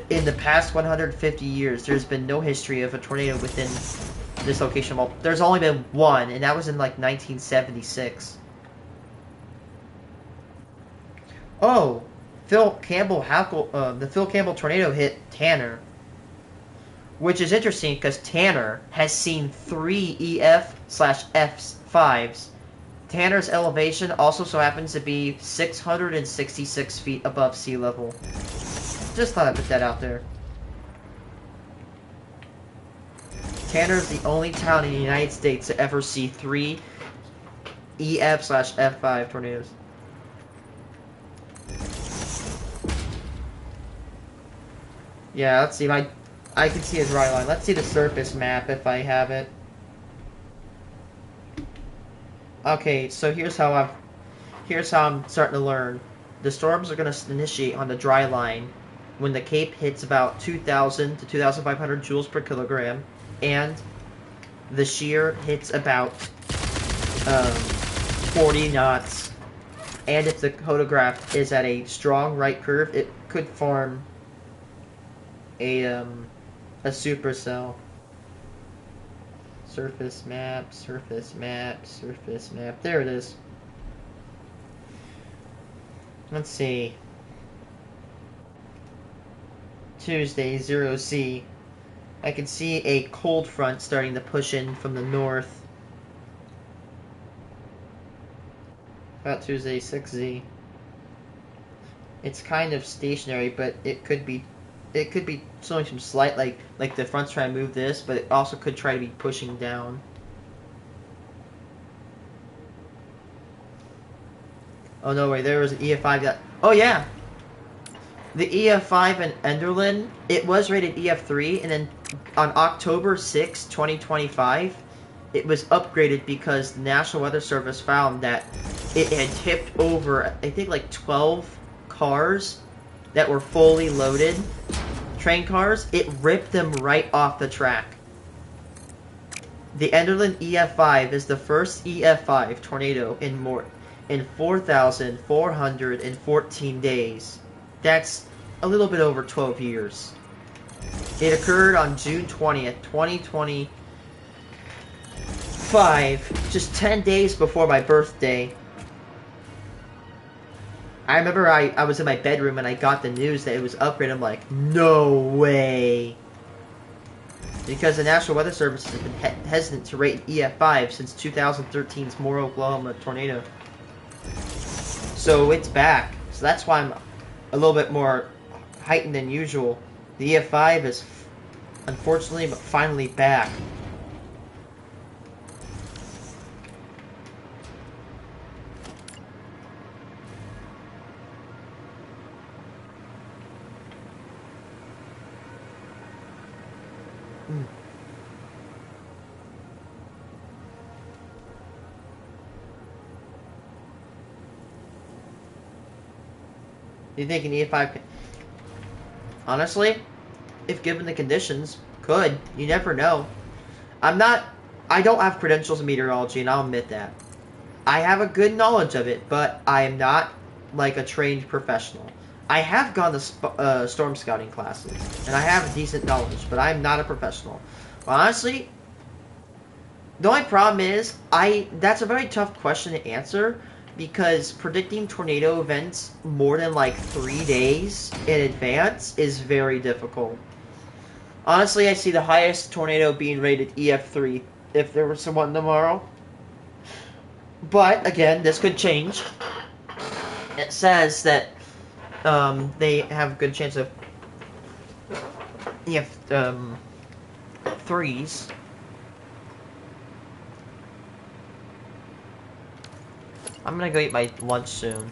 In the past 150 years, there's been no history of a tornado within this location. Well, there's only been one, and that was in like 1976. Oh, the Phil Campbell tornado hit Tanner, which is interesting because Tanner has seen 3 EF/F5s. Tanner's elevation also so happens to be 666 feet above sea level. Just thought I'd put that out there. Tanner's the only town in the United States to ever see 3 EF/F5 tornadoes. Yeah, let's see. I can see his right line. Let's see the surface map if I have it. Okay, so here's how I'm starting to learn. The storms are going to initiate on the dry line when the Cape hits about 2,000 to 2,500 joules per kilogram, and the shear hits about 40 knots. And if the photograph is at a strong right curve, it could form a supercell. Surface map, surface map, surface map. There it is. Let's see. Tuesday, 0C. I can see a cold front starting to push in from the north. About Tuesday, 6Z. It's kind of stationary, but it could be showing some slight, like the front's trying to move this, but it also could try to be pushing down. Oh no, wait, there was an EF5 that... Oh yeah! The EF5 in Enderlin, it was rated EF3, and then on October 6, 2025, it was upgraded because the National Weather Service found that it had tipped over, I think, like 12 cars that were fully loaded. Train cars, it ripped them right off the track. The Enderlin EF5 is the first EF5 tornado in 4,414 days. That's a little bit over 12 years. It occurred on June 20th, 2025, just 10 days before my birthday. I remember I was in my bedroom and I got the news that it was upgraded. I'm like, no way. Because the National Weather Service has been hesitant to rate EF5 since 2013's Moore, Oklahoma tornado. So it's back. So that's why I'm a little bit more heightened than usual. The EF5 is, unfortunately, but finally back. Do you think an EF5 can... Honestly, if given the conditions, could. You never know. I don't have credentials in meteorology, and I'll admit that. I have a good knowledge of it, but I am not, like, a trained professional. I have gone to storm scouting classes, and I have decent knowledge, but I'm not a professional. But honestly, the only problem is, that's a very tough question to answer, because predicting tornado events more than like 3 days in advance is very difficult. Honestly, I see the highest tornado being rated EF3 if there was someone tomorrow. But again, this could change. It says that they have a good chance of EF3s. I'm gonna go eat my lunch soon.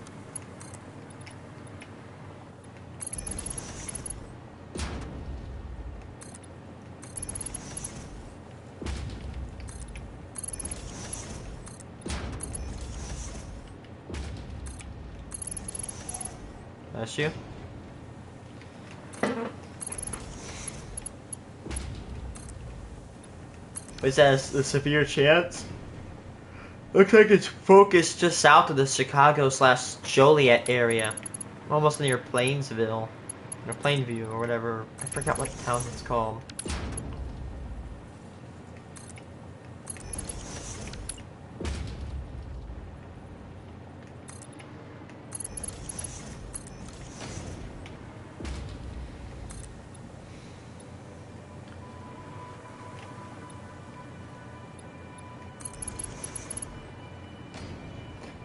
That's you? Is that a severe chance? Looks like it's focused just south of the Chicago/Joliet area. Almost near Plainsville. Or Plainview, or whatever. I forgot what town it's called.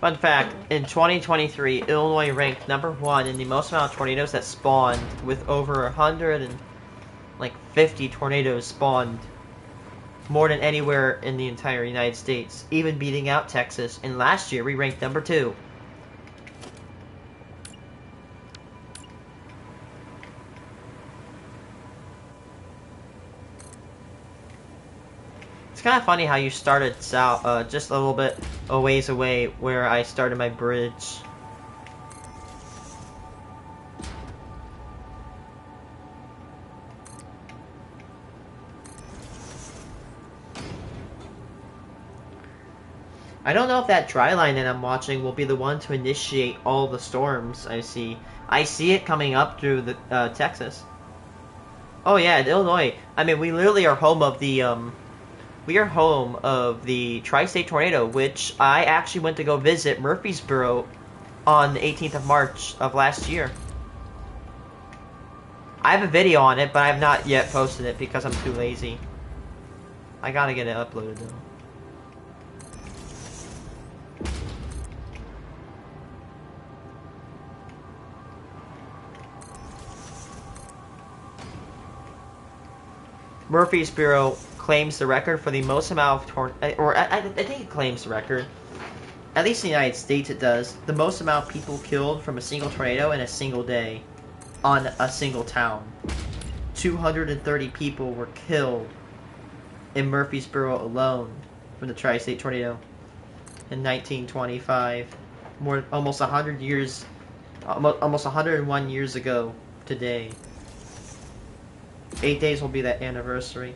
Fun fact, in 2023, Illinois ranked #1 in the most amount of tornadoes that spawned, with over 150 tornadoes spawned, more than anywhere in the entire United States, even beating out Texas, and last year we ranked #2. It's kind of funny how you started south, just a little bit a ways away where I started my bridge. I don't know if that dry line that I'm watching will be the one to initiate all the storms I see. I see it coming up through the Texas. Oh yeah, in Illinois. I mean, we literally are home of the we are home of the Tri-State Tornado, which I actually went to go visit Murfreesboro on the 18th of March of last year. I have a video on it, but I have not yet posted it because I'm too lazy. I gotta get it uploaded though. Murfreesboro claims the record for the most amount of I think it claims the record. At least in the United States it does. The most amount of people killed from a single tornado in a single day on a single town. 230 people were killed in Murfreesboro alone from the Tri-State Tornado in 1925. Almost 100 years, almost 101 years ago today. 8 days will be that anniversary.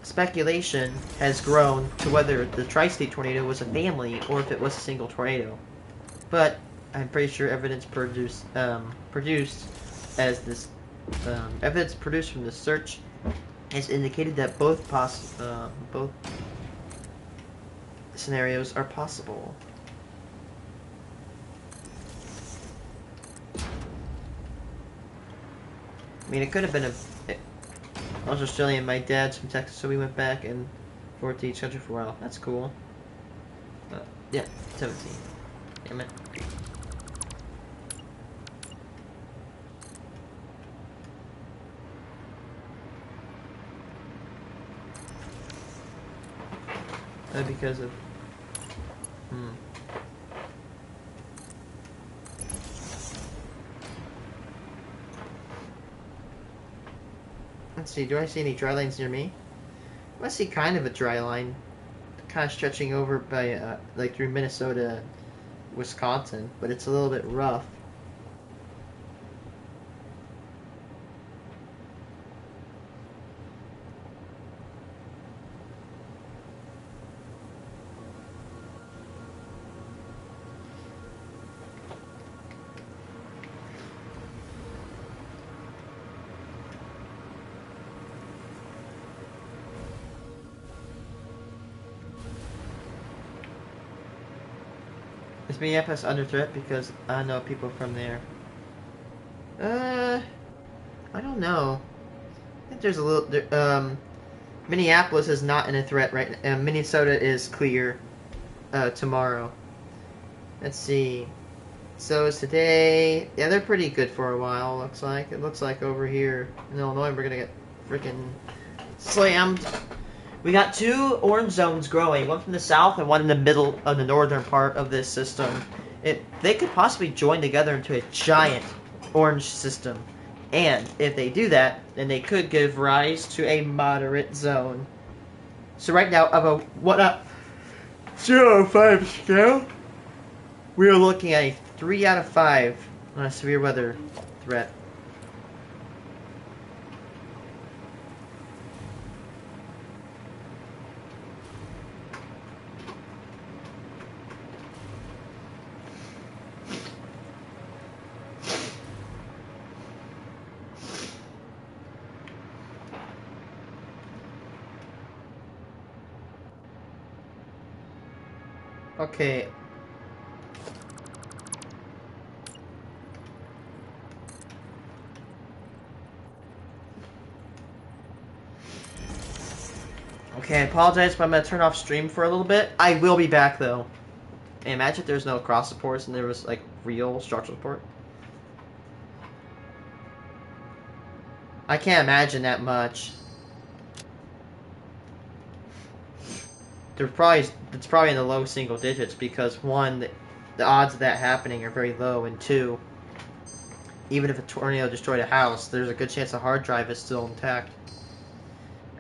Speculation has grown to whether the Tri-State Tornado was a family or if it was a single tornado. But I'm pretty sure evidence produced from the search has indicated that both scenarios are possible. I mean, it could have been I was Australian, my dad's from Texas, so we went back and forth to each country for a while. That's cool. Yeah, 17. Damn it. Because of... Let's see, do I see any dry lines near me? I see kind of a dry line. Kind of stretching over by, like through Minnesota, Wisconsin, but it's a little bit rough. Is Minneapolis under threat because I know people from there? I don't know. I think there's a little. Minneapolis is not in a threat right now. Minnesota is clear tomorrow. Let's see. So is today. Yeah, they're pretty good for a while. Looks like it looks like over here in Illinois we're gonna get freaking slammed. We got 2 orange zones growing, one from the south and one in the middle of the northern part of this system. They could possibly join together into a giant orange system. And if they do that, then they could give rise to a moderate zone. So right now, of a 1 out 0 to 5 scale, we are looking at a 3 out of 5 on a severe weather threat. Okay. Okay, I apologize, but I'm gonna turn off stream for a little bit. I will be back though. Hey, imagine if there's no cross supports and there was like real structural support. I can't imagine that much. It's probably in the low single digits because one, the odds of that happening are very low, and two, even if a tornado destroyed a house, there's a good chance the hard drive is still intact.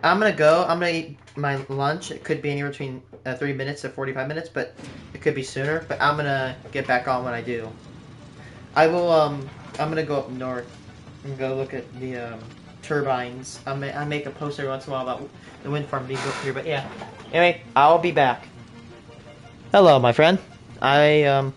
I'm gonna go. I'm gonna eat my lunch. It could be anywhere between 30 minutes to 45 minutes, but it could be sooner. But I'm gonna get back on when I do. I will. I'm gonna go up north and go look at the turbines. I make a post every once in a while about the wind farm being built here. But yeah. Anyway, I'll be back. Hello, my friend. I